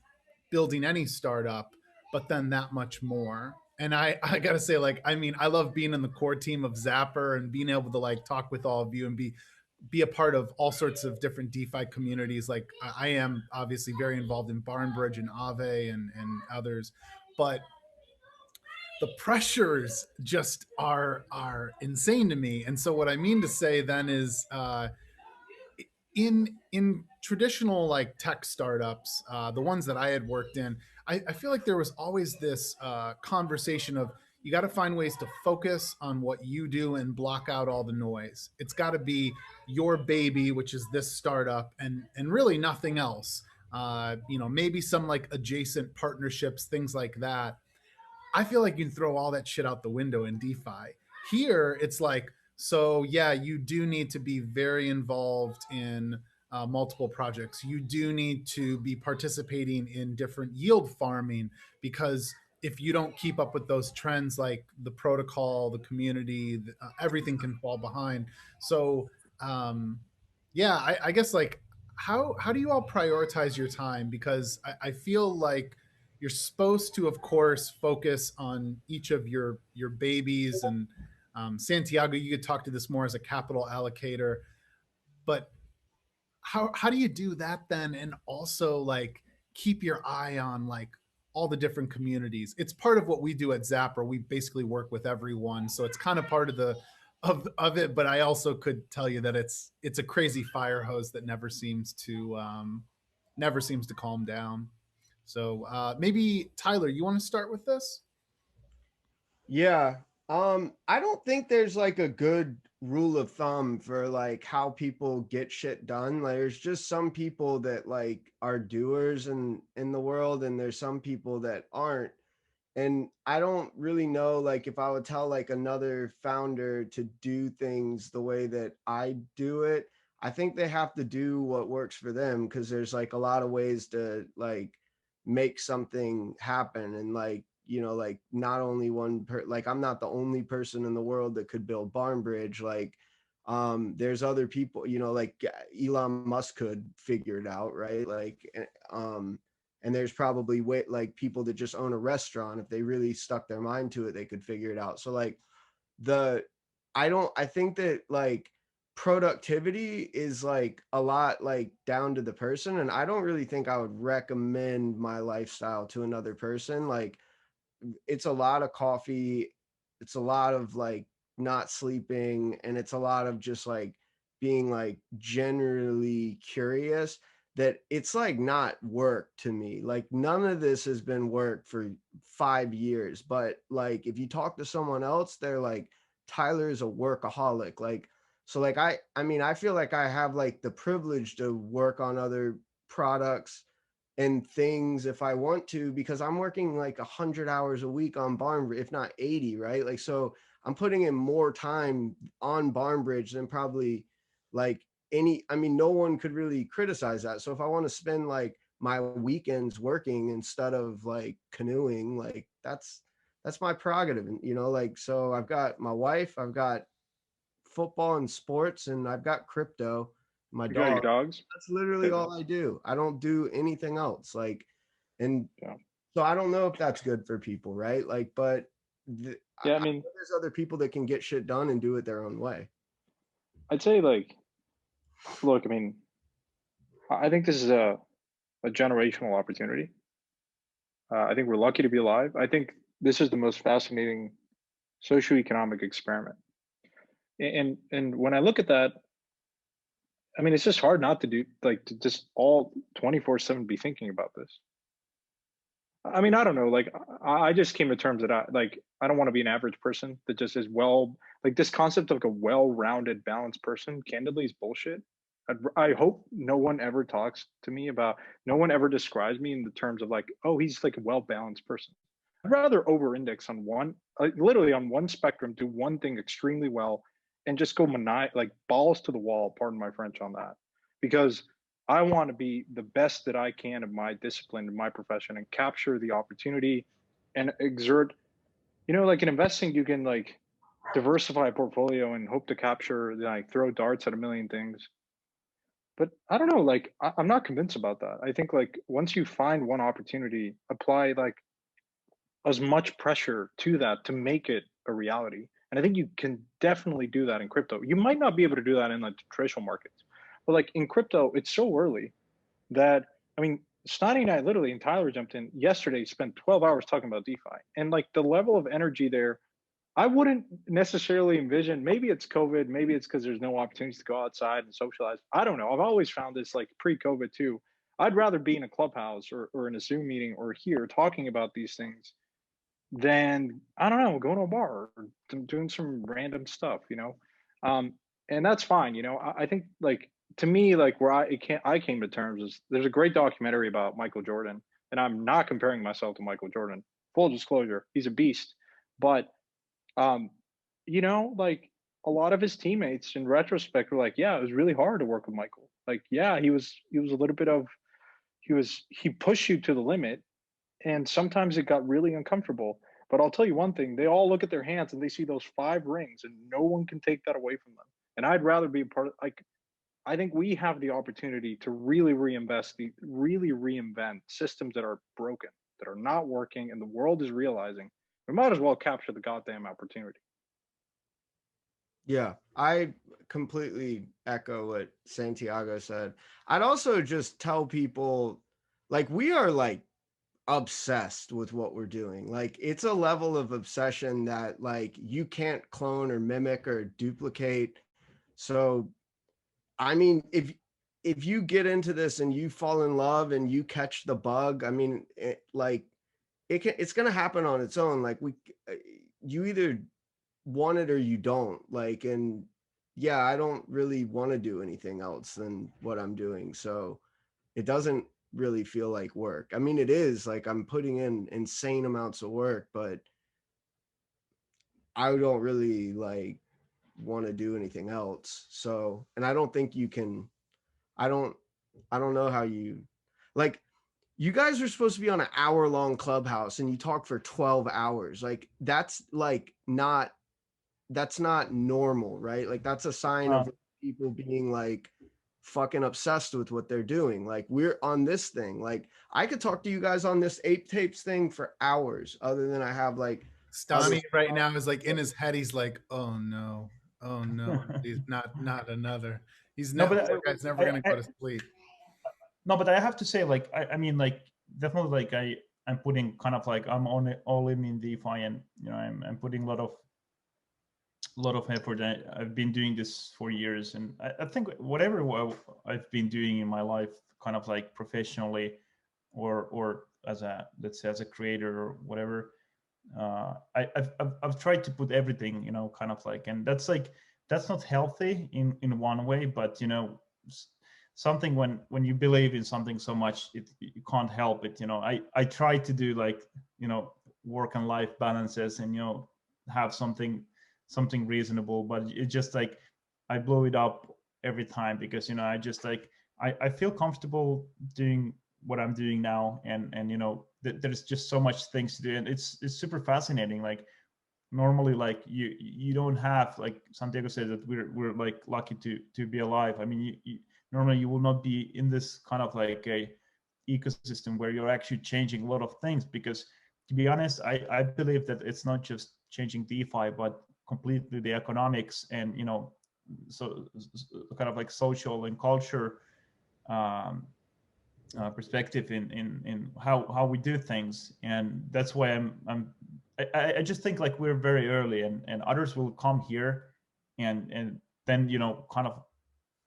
building any startup, but then that much more. And I gotta say, like, I mean, I love being in the core team of Zapper and being able to like talk with all of you and be a part of all sorts of different DeFi communities. Like I am obviously very involved in Barnbridge and Aave and others, but the pressures just are insane to me. And so what I mean to say then is in traditional like tech startups, the ones that I had worked in, I feel like there was always this conversation of you got to find ways to focus on what you do and block out all the noise. It's got to be your baby, which is this startup, and really nothing else. You know, maybe some like adjacent partnerships, things like that. I feel like you can throw all that shit out the window in DeFi. Here, it's like, so yeah, you do need to be very involved in multiple projects. You do need to be participating in different yield farming, because if you don't keep up with those trends, like the protocol, the community, everything can fall behind. So, yeah, I guess like how do you all prioritize your time? Because I feel like you're supposed to, of course, focus on each of your babies. And Santiago, you could talk to this more as a capital allocator. But how do you do that then, and also like keep your eye on like all the different communities? It's part of what we do at Zapper. We basically work with everyone, so it's kind of part of the of it. But I also could tell you that it's a crazy fire hose that never seems to calm down. So maybe Tyler, you want to start with this? Yeah. I don't think there's like a good rule of thumb for like how people get shit done. Like there's just some people that like are doers in the world, and there's some people that aren't. And I don't really know like if I would tell like another founder to do things the way that I do it. I think they have to do what works for them, because there's like a lot of ways to like make something happen. And like, you know, like not only like I'm not the only person in the world that could build Barnbridge. Like there's other people, you know, like Elon Musk could figure it out, right? Like and there's probably like people that just own a restaurant, if they really stuck their mind to it, they could figure it out. So like the I think that like productivity is like a lot like down to the person, and I don't really think I would recommend my lifestyle to another person. Like it's a lot of coffee, it's a lot of like not sleeping, and it's a lot of just like being like generally curious, that it's like not work to me. Like none of this has been work for 5 years, but like if you talk to someone else, they're like, Tyler is a workaholic. Like so like I mean I feel like I have like the privilege to work on other products and things if I want to, because I'm working like 100 hours a week on Barnbridge, if not 80, right? Like, so I'm putting in more time on Barnbridge than probably like I mean, no one could really criticize that. So if I want to spend like my weekends working instead of like canoeing, like that's my prerogative. And, you know, like, so I've got my wife, I've got football and sports, and I've got crypto, my You got your dog. dogs? That's literally Yeah. all I do. I don't do anything else. Like, and Yeah. so I don't know if that's good for people, right? Like, but Yeah, I I mean, know there's other people that can get shit done and do it their own way. I'd say like, look, I mean, I think this is a generational opportunity. I think we're lucky to be alive. I think this is the most fascinating socioeconomic experiment. And when I look at that, I mean, it's just hard not to do like to just all 24/7 be thinking about this. I mean, I don't know. Like, I just came to terms that I don't want to be an average person that just is like this concept of like a well-rounded, balanced person. Candidly, is bullshit. I hope no one ever talks to me about. No one ever describes me in the terms of like, oh, he's like a well-balanced person. I'd rather over-index on one, like literally on one spectrum, do one thing extremely well, and just go like balls to the wall. Pardon my French on that, because I want to be the best that I can of my discipline, in my profession, and capture the opportunity and exert, you know, like in investing, you can like diversify a portfolio and hope to capture, like throw darts at a million things. But I don't know, like I'm not convinced about that. I think like once you find one opportunity, apply like as much pressure to that to make it a reality. And I think you can definitely do that in crypto. You might not be able to do that in like traditional markets, but like in crypto, it's so early that, I mean, Stani and I literally, and Tyler jumped in yesterday, spent 12 hours talking about DeFi. And like the level of energy there, I wouldn't necessarily envision, maybe it's COVID, maybe it's because there's no opportunities to go outside and socialize. I don't know. I've always found this like pre-COVID too. I'd rather be in a clubhouse or in a Zoom meeting or here talking about these things than, I don't know, going to a bar or doing some random stuff, you know? And that's fine. You know, I think like, to me, like where I came to terms is there's a great documentary about Michael Jordan, and I'm not comparing myself to Michael Jordan. Full disclosure, he's a beast. But um, you know, like a lot of his teammates in retrospect were like, yeah, it was really hard to work with Michael. Like, yeah, he was a little bit of he pushed you to the limit, and sometimes it got really uncomfortable. But I'll tell you one thing, they all look at their hands and they see those 5 rings, and no one can take that away from them. And I'd rather be a part of, like, I think we have the opportunity to really reinvent systems that are broken, that are not working, and the world is realizing we might as well capture the goddamn opportunity. Yeah, I completely echo what Santiago said. I'd also just tell people, like, we are like obsessed with what we're doing. Like, it's a level of obsession that like you can't clone or mimic or duplicate. So, I mean, if you get into this and you fall in love and you catch the bug, I mean, it's going to happen on its own. Like you either want it or you don't, like, and yeah, I don't really want to do anything else than what I'm doing, so it doesn't really feel like work. I mean, it is like I'm putting in insane amounts of work, but I don't really like want to do anything else. So, and I don't think you can, i don't I don't know how you, like, you guys are supposed to be on an hour-long clubhouse and you talk for 12 hours. Like, that's not normal, right? Like, that's a sign of people being like fucking obsessed with what they're doing. Like, we're on this thing. Like, I could talk to you guys on this Ape Tapes thing for hours, other than I have like Stani right now is like in his head. He's like, oh no, he's not another. He's No, never. but Guy's never gonna go to sleep. no, but I have to say, like, I mean, like, definitely, like, I'm putting kind of like I'm on it all in DeFi, and you know, I'm putting a lot of effort. I've been doing this for years, and I think whatever I've been doing in my life, kind of like professionally, or as a, let's say, as a creator or whatever, I've tried to put everything, you know, kind of like, and that's not healthy in one way, but you know, something when you believe in something so much, you can't help it. You know, I try to do, like, you know, work and life balances, and you know, have something reasonable, but it just like I blow it up every time, because you know, I just like I feel comfortable doing what I'm doing now, and you know, there's just so much things to do, and it's super fascinating. Like, normally, like, you don't have, like Santiago said, that we're like lucky to be alive. I mean, normally you will not be in this kind of like a ecosystem where you're actually changing a lot of things, because to be honest, I believe that it's not just changing DeFi, but completely the economics, and you know, so kind of like social and culture um, perspective in how we do things. And that's why I just think like we're very early, and others will come here, and then, you know, kind of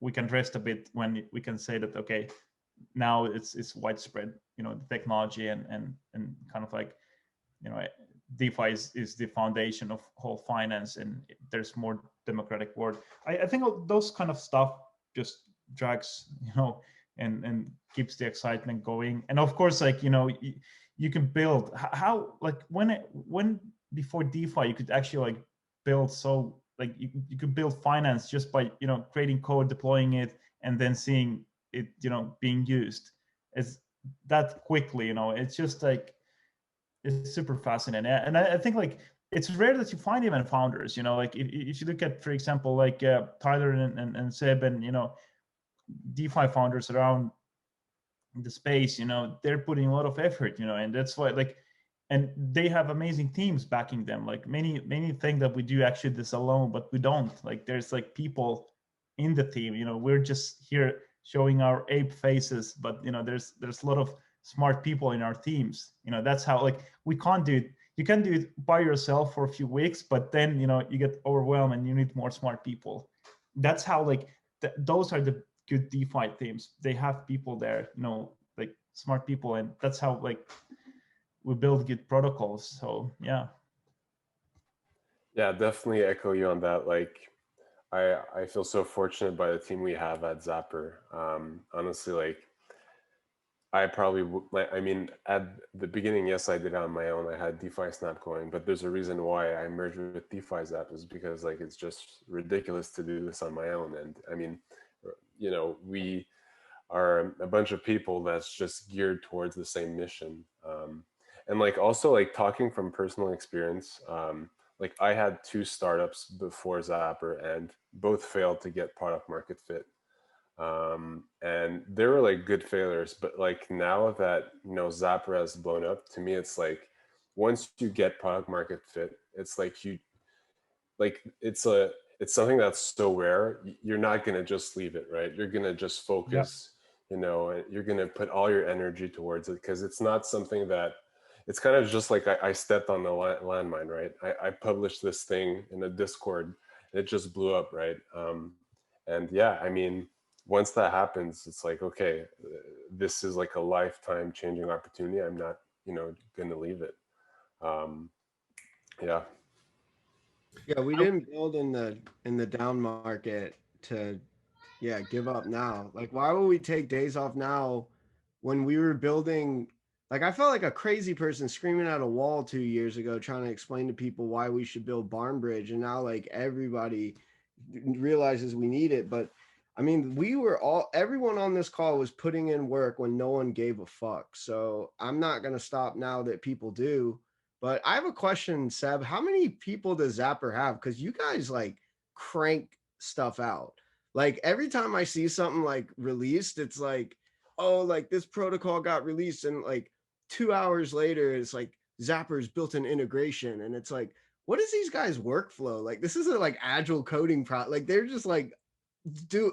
we can rest a bit when we can say that, okay, now it's widespread, you know, the technology, and kind of like, you know, DeFi is the foundation of whole finance, and there's more democratic world. I think those kind of stuff just drags, you know, and keeps the excitement going. And of course, like, you know, you can build how, like, when before DeFi you could actually like build, so like you could build finance just by, you know, creating code, deploying it, and then seeing it, you know, being used as that quickly. You know, it's just like, it's super fascinating. And I think like it's rare that you find even founders, you know, like if you look at, for example, like Tyler and Seb, and you know, DeFi founders around the space, you know, they're putting a lot of effort, you know, and that's why, like, and they have amazing teams backing them. Like, many think that we do actually this alone, but we don't. Like, there's like people in the team, you know, we're just here showing our ape faces, but you know, there's a lot of smart people in our teams. You know, that's how, like, we can't do it. you can do it by yourself for a few weeks, but then you get overwhelmed and you need more smart people. That's how like those are the good DeFi teams. They have people there, like smart people, and that's how like we build good protocols. So yeah. Yeah, definitely echo you on that. Like, I feel so fortunate by the team we have at Zapper. Honestly, like, I mean, at the beginning, yes, I did it on my own. I had DeFi Snap going, but there's a reason why I merged with DeFi Zap, is because like it's just ridiculous to do this on my own. And I mean, we are a bunch of people that's just geared towards the same mission. And like also like talking from personal experience, like I had 2 startups before Zapper, and both failed to get product market fit. And they were like good failures, but like now that Zapper has blown up, to me it's like once you get product market fit, it's like it's something that's so rare. You're not going to just leave it, right? You're going to just focus, and you're going to put all your energy towards it, because it's not something that it's kind of just like I stepped on the landmine, right? I published this thing in a Discord and it just blew up, right? And yeah, I mean, once that happens, it's like, okay, this is like a lifetime changing opportunity. I'm not, going to leave it. Yeah. Yeah, we didn't build in the down market to give up now. Like, why would we take days off now when we were building? Like, I felt like a crazy person screaming at a wall 2 years ago trying to explain to people why we should build Barnbridge, and now like everybody realizes we need it. But I mean, everyone on this call was putting in work when no one gave a fuck. So I'm not gonna stop now that people do. But I have a question, Seb. How many people does Zapper have? Because you guys like crank stuff out. Like every time I see something like released, it's like, oh, like this protocol got released, and like 2 hours later, it's like Zapper's built an integration, and it's like, what is these guys' workflow? Like this isn't like agile coding like they're just like, do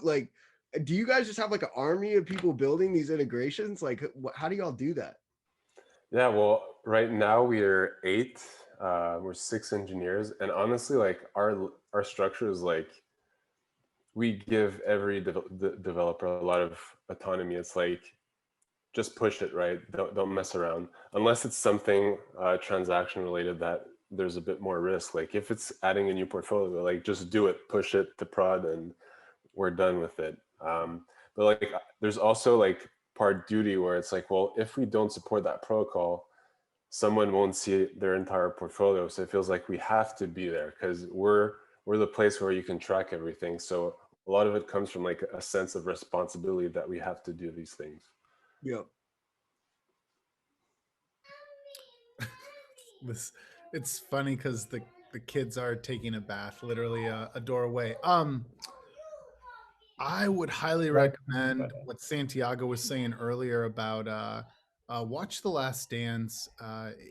you guys just have like an army of people building these integrations? Like, how do y'all do that? Yeah, well, right now we are 8. We're 6 engineers, and honestly, like our structure is like we give every developer a lot of autonomy. It's like just push it, right? Don't mess around unless it's something transaction related that there's a bit more risk. Like if it's adding a new portfolio, like just do it, push it to prod, and we're done with it. But like there's also like part duty where it's like, well, if we don't support that protocol, someone won't see their entire portfolio. So it feels like we have to be there because we're the place where you can track everything. So a lot of it comes from like a sense of responsibility that we have to do these things. Yep. It's funny because the kids are taking a bath, literally a door away. I would highly recommend what Santiago was saying earlier about watch The Last Dance.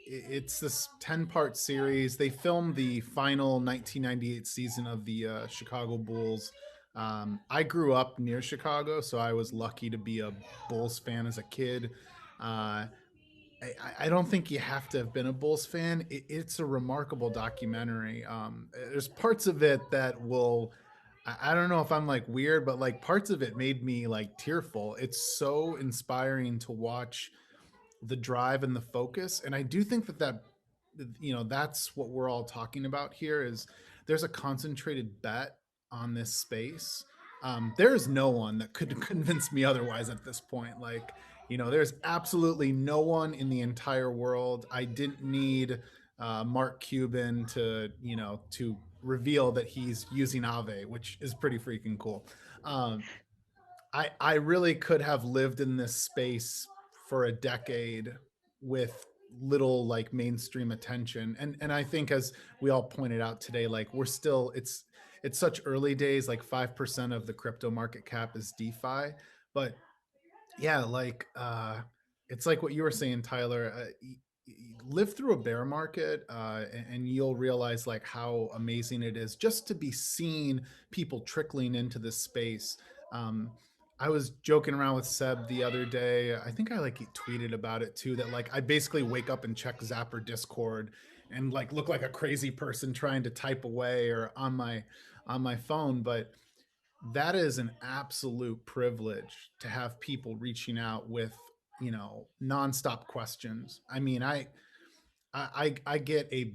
It's this 10-part series. They filmed the final 1998 season of the Chicago Bulls. I grew up near Chicago, so I was lucky to be a Bulls fan as a kid. I don't think you have to have been a Bulls fan. It's a remarkable documentary. There's parts of it that will, I don't know if I'm like weird, but like parts of it made me like tearful. It's so inspiring to watch the drive and the focus. And I do think that that's what we're all talking about here is there's a concentrated bet on this space. There is no one that could convince me otherwise at this point. Like, there's absolutely no one in the entire world. I didn't need Mark Cuban to reveal that he's using Aave, which is pretty freaking cool. I really could have lived in this space for a decade with little like mainstream attention. And I think as we all pointed out today, like we're still it's such early days, like 5% of the crypto market cap is DeFi. But yeah, like it's like what you were saying, Tyler. Live through a bear market, and you'll realize like how amazing it is just to be seeing people trickling into this space. Um, I was joking around with Seb the other day. I think I like tweeted about it too. That like I basically wake up and check Zapper Discord, and like look like a crazy person trying to type away or on my phone. But that is an absolute privilege to have people reaching out with, nonstop questions. I mean, I get a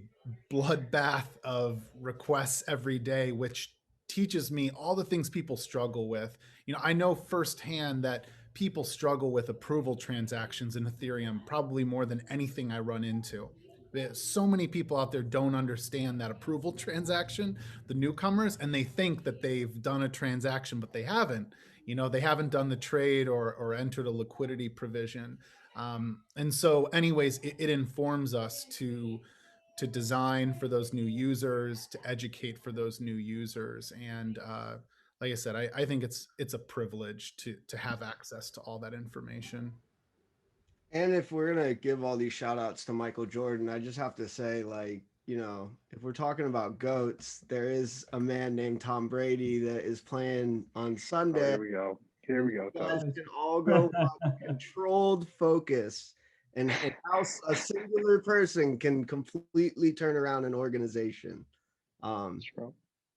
bloodbath of requests every day, which teaches me all the things people struggle with. I know firsthand that people struggle with approval transactions in Ethereum probably more than anything I run into. There's so many people out there don't understand that approval transaction, the newcomers, and they think that they've done a transaction, but they haven't. They haven't done the trade or entered a liquidity provision. And so, anyways, it informs us to design for those new users, to educate for those new users, and like I said, I think it's a privilege to have access to all that information. And if we're gonna give all these shout outs to Michael Jordan, I just have to say, like, if we're talking about GOATs, there is a man named Tom Brady that is playing on Oh, Sunday. here we go. Here we go. You guys Todd. can all go watch controlled focus and how a singular person can completely turn around an organization. Sure.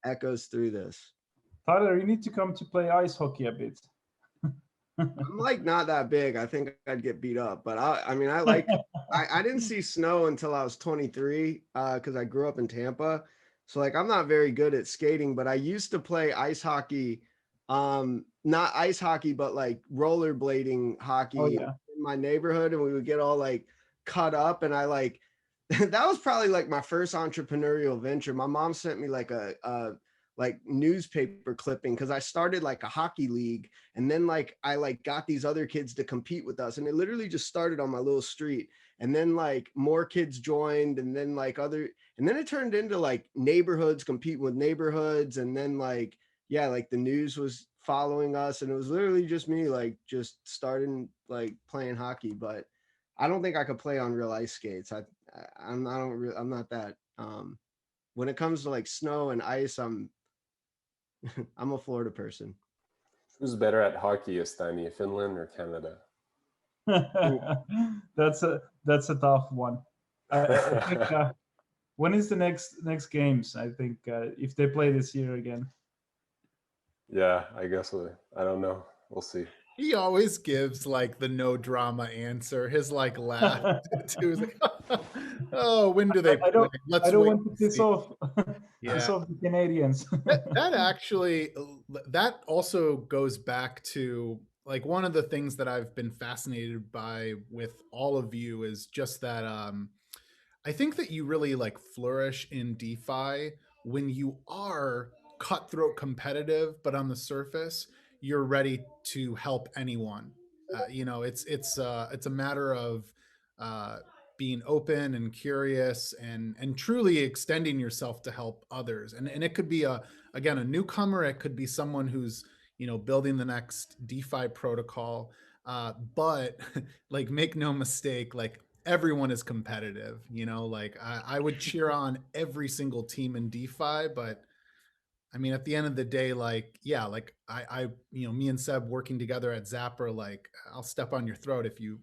Echoes through this. Tyler, you need to come to play ice hockey a bit. I'm like not that big. I think I'd get beat up, but I mean, I like. I didn't see snow until I was 23 because I grew up in Tampa. So like, I'm not very good at skating, but I used to play ice hockey. Not ice hockey, but like rollerblading hockey in my neighborhood, and we would get all like cut up, and I like that was probably like my first entrepreneurial venture. My mom sent me like a like newspaper clipping because I started like a hockey league, and then like I like got these other kids to compete with us, and it literally just started on my little street, and then like more kids joined, and then and then it turned into like neighborhoods competing with neighborhoods, and then like like the news was following us, and it was literally just me like just starting like playing hockey. But I don't think I could play on real ice skates. I'm not that when it comes to like snow and ice, I'm a Florida person. Who's better at hockey, Stani, Finland or Canada? That's a tough one. I think, when is the next games? I think if they play this year again. Yeah, I guess I don't know. We'll see. He always gives like the no drama answer. His like laugh too is like, oh, when do they play? I don't want to piss off the Canadians. that actually, that also goes back to like one of the things that I've been fascinated by with all of you is just that I think that you really like flourish in DeFi when you are cutthroat competitive, but on the surface you're ready to help anyone. It's a matter of being open and curious and truly extending yourself to help others. And it could be a newcomer. It could be someone who's building the next DeFi protocol. But like, make no mistake, like everyone is competitive. Like I would cheer on every single team in DeFi, but I mean, at the end of the day, like, yeah, like I me and Seb working together at Zapper, like I'll step on your throat if you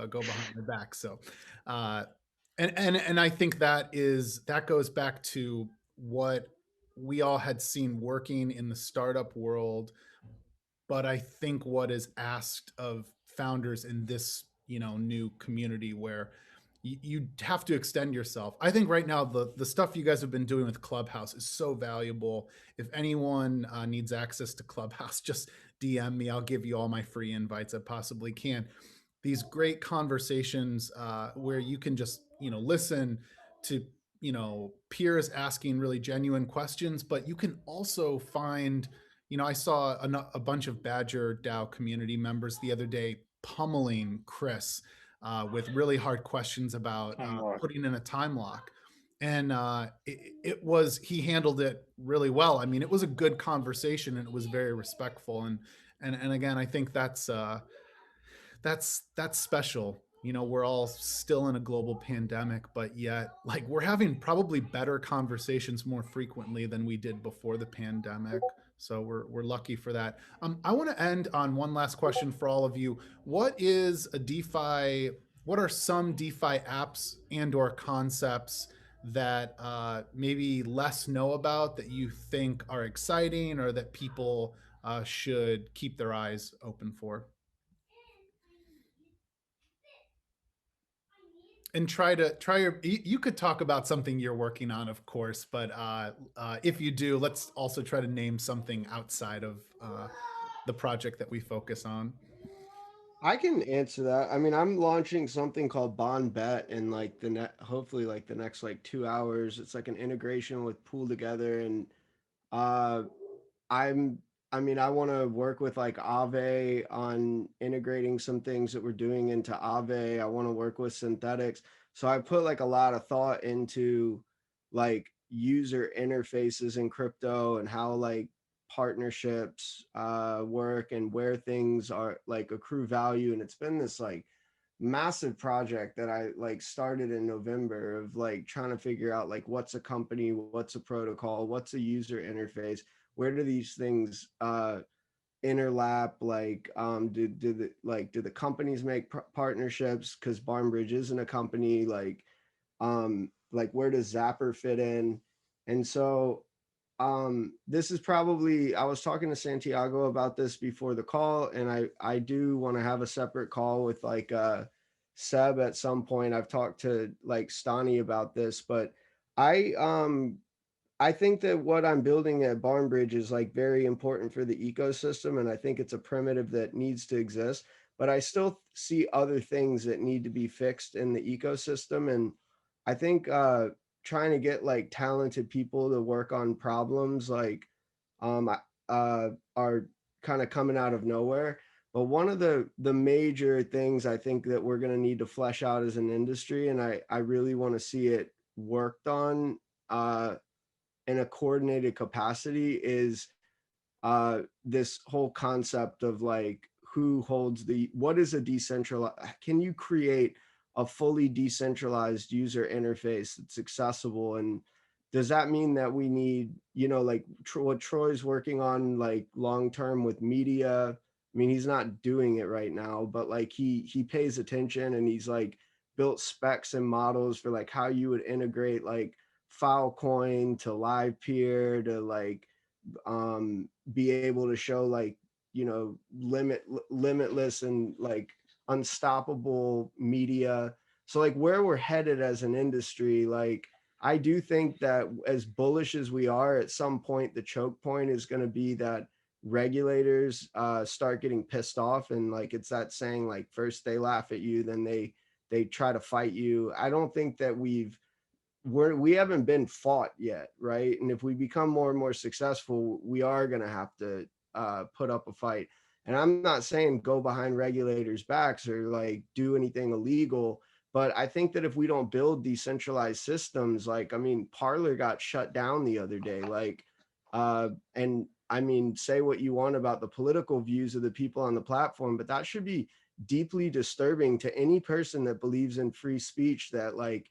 go behind my back. So, and I think that goes back to what we all had seen working in the startup world, but I think what is asked of founders in this new community where you have to extend yourself. I think right now the stuff you guys have been doing with Clubhouse is so valuable. If anyone needs access to Clubhouse, just DM me. I'll give you all my free invites I possibly can. These great conversations where you can just listen to peers asking really genuine questions, but you can also find I saw a bunch of Badger DAO community members the other day pummeling Chris with really hard questions about putting in a time lock. And he handled it really well. I mean, it was a good conversation and it was very respectful. And again, I think that's special. We're all still in a global pandemic, but yet like we're having probably better conversations more frequently than we did before the pandemic. So we're lucky for that. I want to end on one last question for all of you. What are some DeFi apps and or concepts that maybe less know about that you think are exciting or that people should keep their eyes open for? And try your, you could talk about something you're working on, of course, but if you do, let's also try to name something outside of the project that we focus on. I can answer that. I mean, I'm launching something called Bond Bet in like hopefully like the next like 2 hours. It's like an integration with Pool Together, and uh I'm I mean, I want to work with like Aave on integrating some things that we're doing into Aave. I want to work with synthetics. So I put like a lot of thought into like user interfaces in crypto and how like partnerships work and where things are like accrue value. And it's been this like massive project that I like started in November of like trying to figure out like what's a company, what's a protocol, what's a user interface, where do these things interlap, like do the companies make partnerships, because Barnbridge isn't a company, like where does Zapper fit in? And so this is probably, I was talking to Santiago about this before the call, and I do want to have a separate call with like Seb at some point. I've talked to like Stani about this, but I I think that what I'm building at Barnbridge is like very important for the ecosystem, and I think it's a primitive that needs to exist. But I still see other things that need to be fixed in the ecosystem, and I think trying to get like talented people to work on problems like um are kind of coming out of nowhere. But one of the major things I think that we're going to need to flesh out as an industry, and I really want to see it worked on in a coordinated capacity, is this whole concept of like who holds the, what is a decentralized, can you create a fully decentralized user interface that's accessible? And does that mean that we need, you know, like what Troy's working on like long term with media? I mean, he's not doing it right now, but like he pays attention, and he's like built specs and models for like how you would integrate like Filecoin to live peer to like be able to show like, you know, limitless and like unstoppable media. So like where we're headed as an industry, like I do think that as bullish as we are, at some point the choke point is going to be that regulators start getting pissed off, and like it's that saying, like first they laugh at you, then they try to fight you. I don't think that we haven't been fought yet, right? And if we become more and more successful, we are going to have to put up a fight. And I'm not saying go behind regulators' backs or like do anything illegal, but I think that if we don't build decentralized systems, like, I mean, Parler got shut down the other day, like, and I mean, say what you want about the political views of the people on the platform, but that should be deeply disturbing to any person that believes in free speech, that like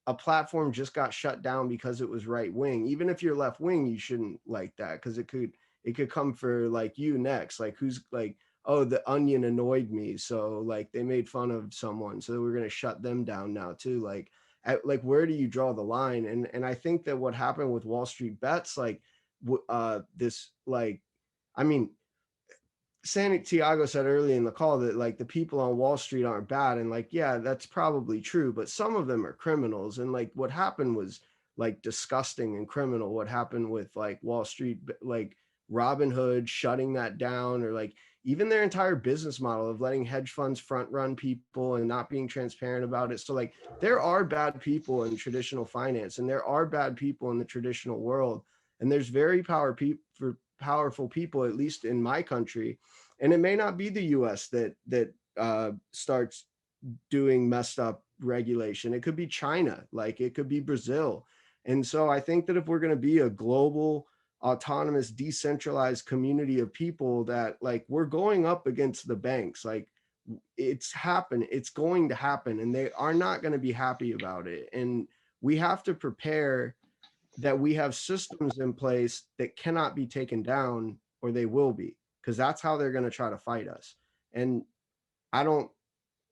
a platform just got shut down because it was right wing. Even if you're left wing, you shouldn't like that, because it could come for like you next. Like who's like, oh, the Onion annoyed me, so like they made fun of someone, so we're gonna shut them down now too. Like like where do you draw the line? And I think that what happened with Wall Street Bets, like this, like, I mean, Santiago said early in the call that like the people on Wall Street aren't bad. And like, yeah, that's probably true, but some of them are criminals. And like what happened was like disgusting and criminal. What happened with like Wall Street, like Robin Hood shutting that down, or like even their entire business model of letting hedge funds front run people and not being transparent about it. So like there are bad people in traditional finance, and there are bad people in the traditional world. And there's very powerful people, at least in my country, and it may not be the US that starts doing messed up regulation. It could be China, like it could be Brazil. And so I think that if we're going to be a global, autonomous, decentralized community of people, that like we're going up against the banks, like it's going to happen, and they are not going to be happy about it. And we have to prepare that we have systems in place that cannot be taken down, or they will be, because that's how they're going to try to fight us. And I don't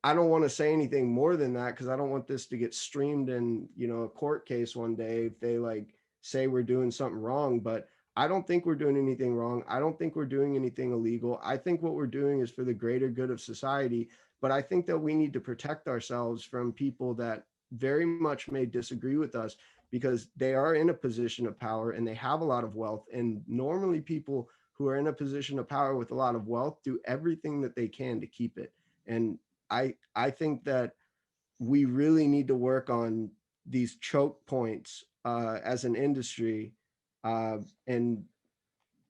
I don't want to say anything more than that because I don't want this to get streamed in, you know, a court case one day if they like say we're doing something wrong. But I don't think we're doing anything wrong. I don't think we're doing anything illegal. I think what we're doing is for the greater good of society. But I think that we need to protect ourselves from people that very much may disagree with us because they are in a position of power and they have a lot of wealth. And normally people who are in a position of power with a lot of wealth do everything that they can to keep it. And I think that we really need to work on these choke points as an industry, uh, and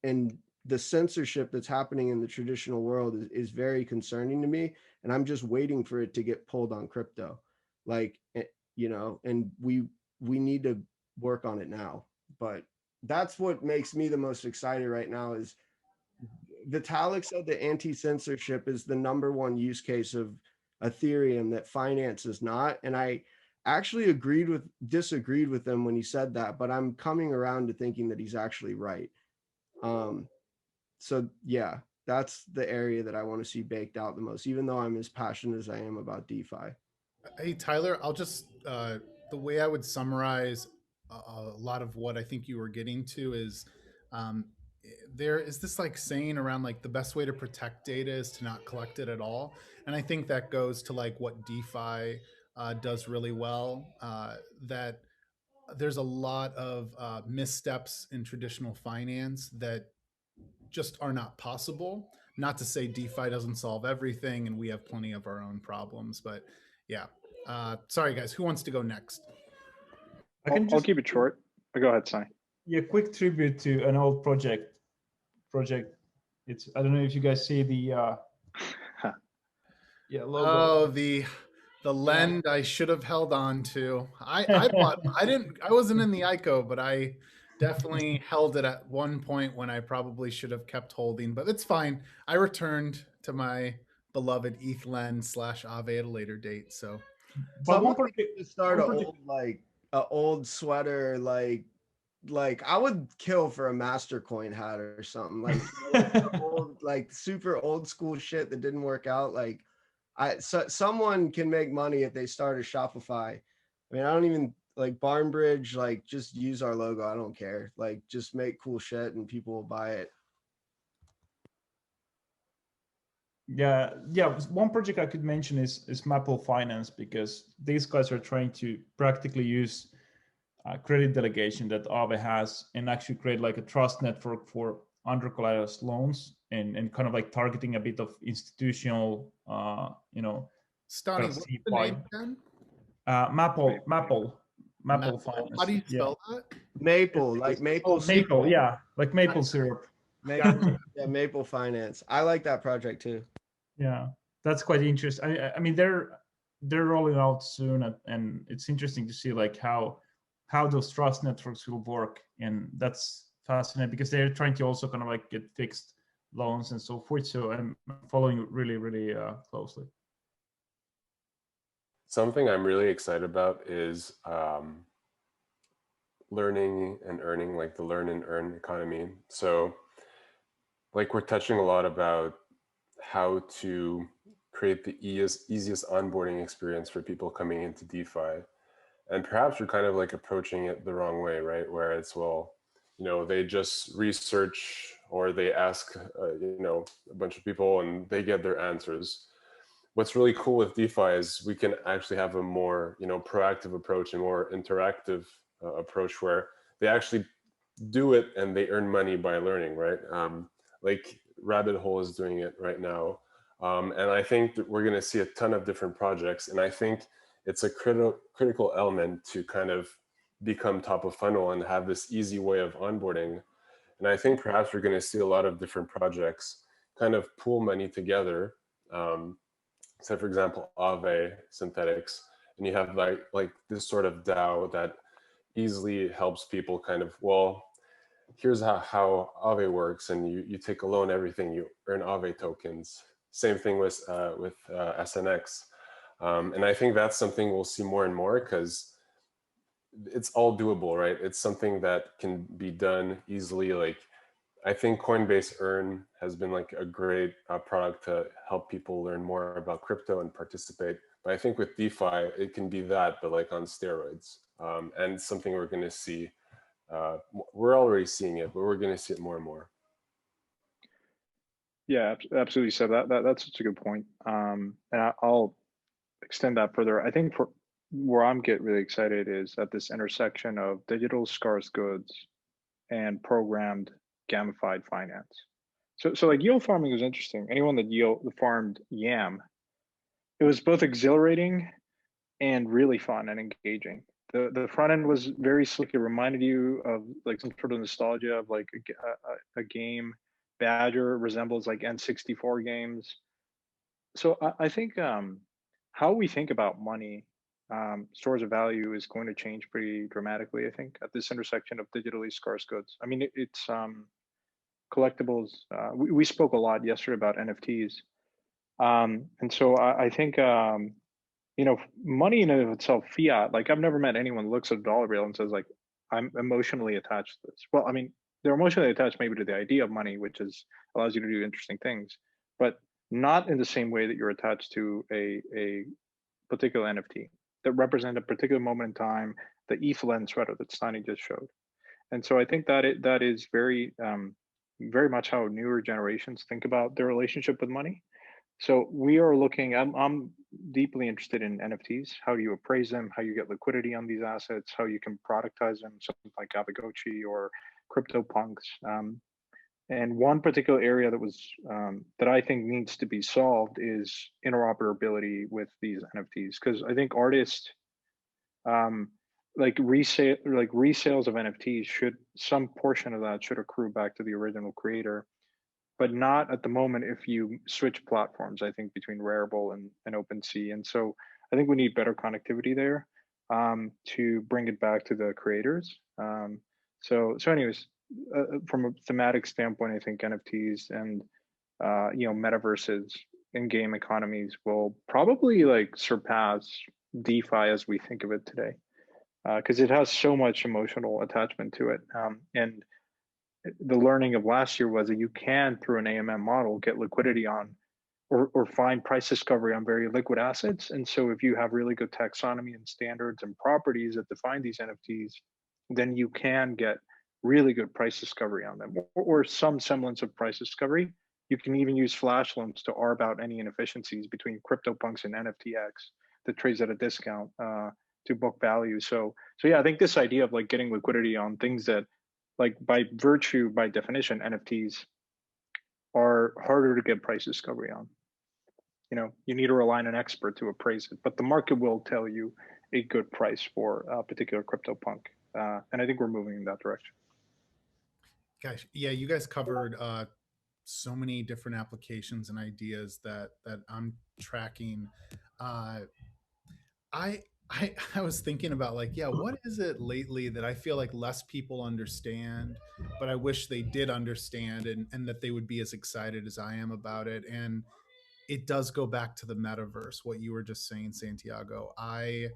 and the censorship that's happening in the traditional world is very concerning to me. And I'm just waiting for it to get pulled on crypto, like you know. And we need to work on it now. But that's what makes me the most excited right now is Vitalik said that anti-censorship is the #1 use case of Ethereum that finance is not. And I actually disagreed with him when he said that, but I'm coming around to thinking that he's actually right. So yeah, that's the area that I want to see baked out the most, even though I'm as passionate as I am about DeFi. Hey, Tyler, I'll just, the way I would summarize a lot of what I think you were getting to is um, there is this like saying around like the best way to protect data is to not collect it at all. And I think that goes to like what DeFi does really well, that there's a lot of missteps in traditional finance that just are not possible. Not to say DeFi doesn't solve everything, and we have plenty of our own problems, but yeah. Sorry, guys. Who wants to go next? I'll keep it short. Go ahead, Stani. Yeah, quick tribute to an old project. It's I don't know if you guys see the yeah logo. Oh, the lend I should have held on to. I bought. I wasn't in the ICO, but I definitely held it at one point when I probably should have kept holding. But it's fine. I returned to my beloved ETH lend / Aave at a later date. So, But one Someone project to start a old sweater, like I would kill for a Mastercoin hat or something, like, you know, like the old, like super old school shit that didn't work out. Like someone can make money if they start a Shopify. I mean, I don't even like Barnbridge, like just use our logo. I don't care. Like just make cool shit and people will buy it. Yeah, one project I could mention is Maple Finance, because these guys are trying to practically use credit delegation that Aave has and actually create like a trust network for under-collateralized loans and kind of like targeting a bit of institutional, you know, Stani, kind of what's the name again? Maple How Finance. do you spell that? Maple, like maple. Maple, yeah, like maple syrup. Yeah, Maple Finance. I like that project too. Yeah, that's quite interesting. I mean, they're rolling out soon, and it's interesting to see like how those trust networks will work, and that's fascinating because they're trying to also kind of like get fixed loans and so forth. So I'm following it really, really closely. Something I'm really excited about is learning and earning, like the learn and earn economy. So like we're touching a lot about how to create the easiest onboarding experience for people coming into DeFi. And perhaps we're kind of like approaching it the wrong way, right? Where it's, well, you know, they just research or they ask, you know, a bunch of people and they get their answers. What's really cool with DeFi is we can actually have a more, you know, proactive approach and more interactive approach where they actually do it and they earn money by learning, right? Like Rabbit Hole is doing it right now. And I think that we're going to see a ton of different projects. And I think it's a critical element to kind of become top of funnel and have this easy way of onboarding. And I think perhaps we're going to see a lot of different projects kind of pool money together. So for example, Aave Synthetics, and you have like this sort of DAO that easily helps people kind of, well, here's how Aave works, and you take a loan, everything, you earn Aave tokens. Same thing with SNX. And I think that's something we'll see more and more because it's all doable, right? It's something that can be done easily. Like I think Coinbase Earn has been like a great product to help people learn more about crypto and participate. But I think with DeFi, it can be that, but like on steroids. And something we're going to see. We're already seeing it, but we're going to see it more and more. Yeah, absolutely. So that's such a good point. And I'll extend that further. I think for where I'm get really excited is at this intersection of digital scarce goods and programmed gamified finance. So like yield farming was interesting. Anyone that farmed yam, it was both exhilarating and really fun and engaging. The front end was very slick. It reminded you of like some sort of nostalgia of like a game. Badger resembles like N64 games. So I think how we think about money, stores of value is going to change pretty dramatically, I think, at this intersection of digitally scarce goods. I mean, it's collectibles. We spoke a lot yesterday about NFTs. And so I think, you know, money in and of itself, fiat, like I've never met anyone who looks at a dollar bill and says like, I'm emotionally attached to this. Well, I mean, they're emotionally attached maybe to the idea of money, which allows you to do interesting things, but not in the same way that you're attached to a particular NFT that represent a particular moment in time, the ETH sweater that Stani just showed. And so I think that is very, very much how newer generations think about their relationship with money. So we are looking, I'm deeply interested in NFTs. How do you appraise them? How you get liquidity on these assets? How you can productize them, something like Aave or CryptoPunks. And one particular area that was that I think needs to be solved is interoperability with these NFTs, because I think artists like resales of NFTs some portion of that should accrue back to the original creator, but not at the moment if you switch platforms, I think, between Rarible and OpenSea. And so I think we need better connectivity there to bring it back to the creators. So anyways, from a thematic standpoint, I think NFTs and you know, metaverses in-game economies will probably like surpass DeFi as we think of it today, because it has so much emotional attachment to it. And the learning of last year was that you can, through an AMM model, get liquidity on or find price discovery on very liquid assets. And so if you have really good taxonomy and standards and properties that define these NFTs, then you can get really good price discovery on them, or some semblance of price discovery. You can even use flash loans to arb out any inefficiencies between CryptoPunks and NFTX that trades at a discount to book value. So yeah, I think this idea of like getting liquidity on things that, like by definition, NFTs are harder to get price discovery on. You know, you need to rely on an expert to appraise it, but the market will tell you a good price for a particular CryptoPunk. And I think we're moving in that direction. Gosh, yeah, you guys covered so many different applications and ideas that I'm tracking. I was thinking about like, yeah, what is it lately that I feel like less people understand, but I wish they did understand and that they would be as excited as I am about it. And it does go back to the metaverse, what you were just saying, Santiago. I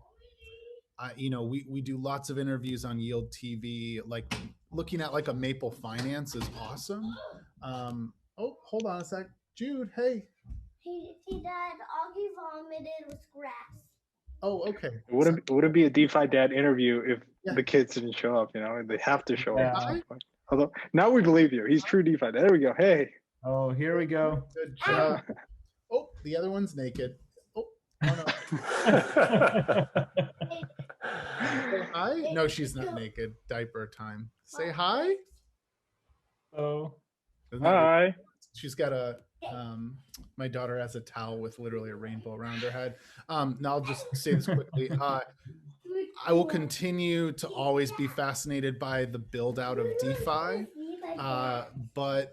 you know, we do lots of interviews on Yield TV, like looking at like a Maple Finance is awesome. Oh, hold on a sec. Jude, hey. Hey, Dad, Augie vomited with grass. Oh, okay. It wouldn't be a DeFi Dad interview if the kids didn't show up, you know, they have to show up at some point. Although now we believe you. He's true DeFi. There we go. Hey. Oh, here we go. Good job. Oh, the other one's naked. Oh no. Say hi? No, she's not naked. Diaper time. Say hi. Oh. Hi. She's got a my daughter has a towel with literally a rainbow around her head. Now I'll just say this quickly. I will continue to always be fascinated by the build out of DeFi, but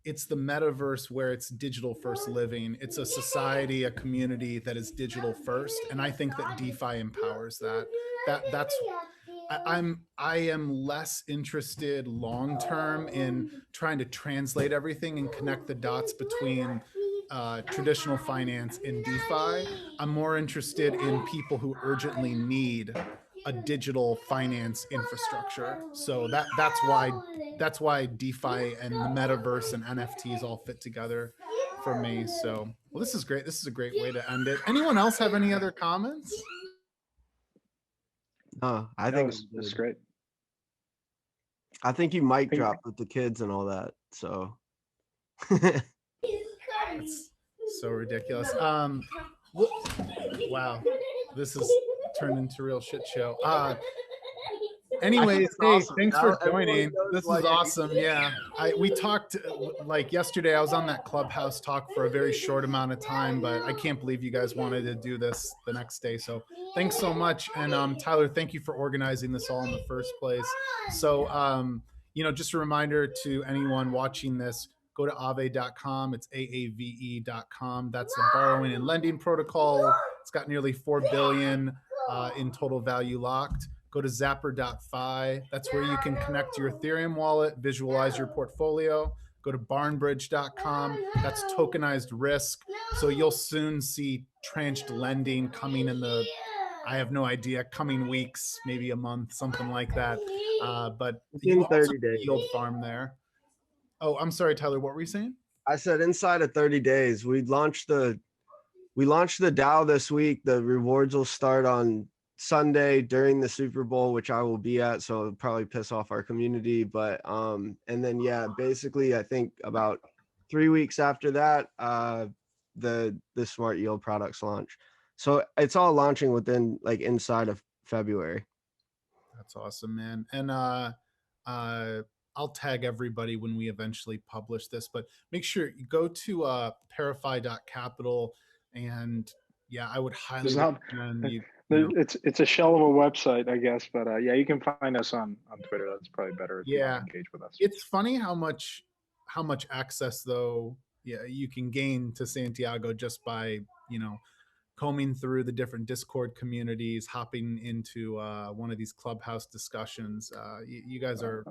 it's the metaverse where it's digital first living. It's a society, a community that is digital first, and I think that DeFi empowers that. That's I am less interested long term in trying to translate everything and connect the dots between traditional finance and DeFi. I'm more interested in people who urgently need a digital finance infrastructure. So that's why DeFi and the metaverse and NFTs all fit together for me. So, well, this is great. This is a great way to end it. Anyone else have any other comments? I think this is great. I think you mic drop with the kids and all that. So it's so ridiculous. Wow, this is turned into a real shit show. Anyways, hey, awesome. thanks Now for joining. This is like awesome. Yeah, we talked like yesterday. I was on that Clubhouse talk for a very short amount of time, but I can't believe you guys wanted to do this the next day. So thanks so much. And Tyler, thank you for organizing this all in the first place. So you know, just a reminder to anyone watching this, go to Aave.com. It's AAVE.com. That's a borrowing and lending protocol. It's got nearly 4 billion in total value locked. Go to zapper.fi. That's where you can connect to your Ethereum wallet, visualize your portfolio. Go to barnbridge.com. That's tokenized risk. So you'll soon see tranched lending coming in the, I have no idea, coming weeks, maybe a month, something like that. But in 30 days. Yield farm there. Oh, I'm sorry, Tyler. What were you saying? I said inside of 30 days. We launched the DAO this week. The rewards will start on Sunday during the Super Bowl, which I will be at, so it'll probably piss off our community. But and then yeah, basically I think about 3 weeks after that, the smart yield products launch. So it's all launching within like inside of February. That's awesome, man. And I'll tag everybody when we eventually publish this, but make sure you go to ParaFi.capital, and yeah, I would highly recommend you. It's a shell of a website, I guess, but yeah, you can find us on Twitter. That's probably better if you want to engage with us. It's funny how much access though, yeah, you can gain to Santiago just by, you know, combing through the different Discord communities, hopping into one of these Clubhouse discussions. You guys are,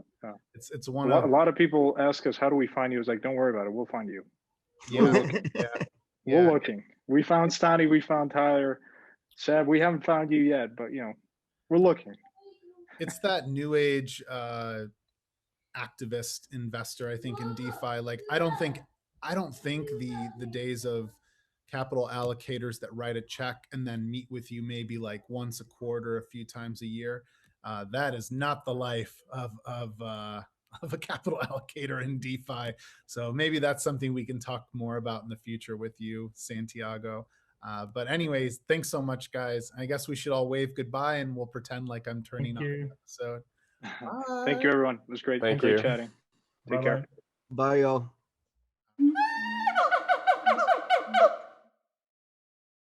it's one a lot of people ask us, how do we find you? It's like, don't worry about it. We'll find you. Yeah. We're looking. We found Stani. We found Tyler. Sad we haven't found you yet, but you know, we're looking. It's that new age activist investor, I think, in DeFi. Like, I don't think the days of capital allocators that write a check and then meet with you maybe like once a quarter, a few times a year. That is not the life of a capital allocator in DeFi. So maybe that's something we can talk more about in the future with you, Santiago. But anyways, thanks so much, guys. I guess we should all wave goodbye, and we'll pretend like I'm turning off the episode. Thank you, everyone. It was great. Great chatting. Take care. Bye, y'all.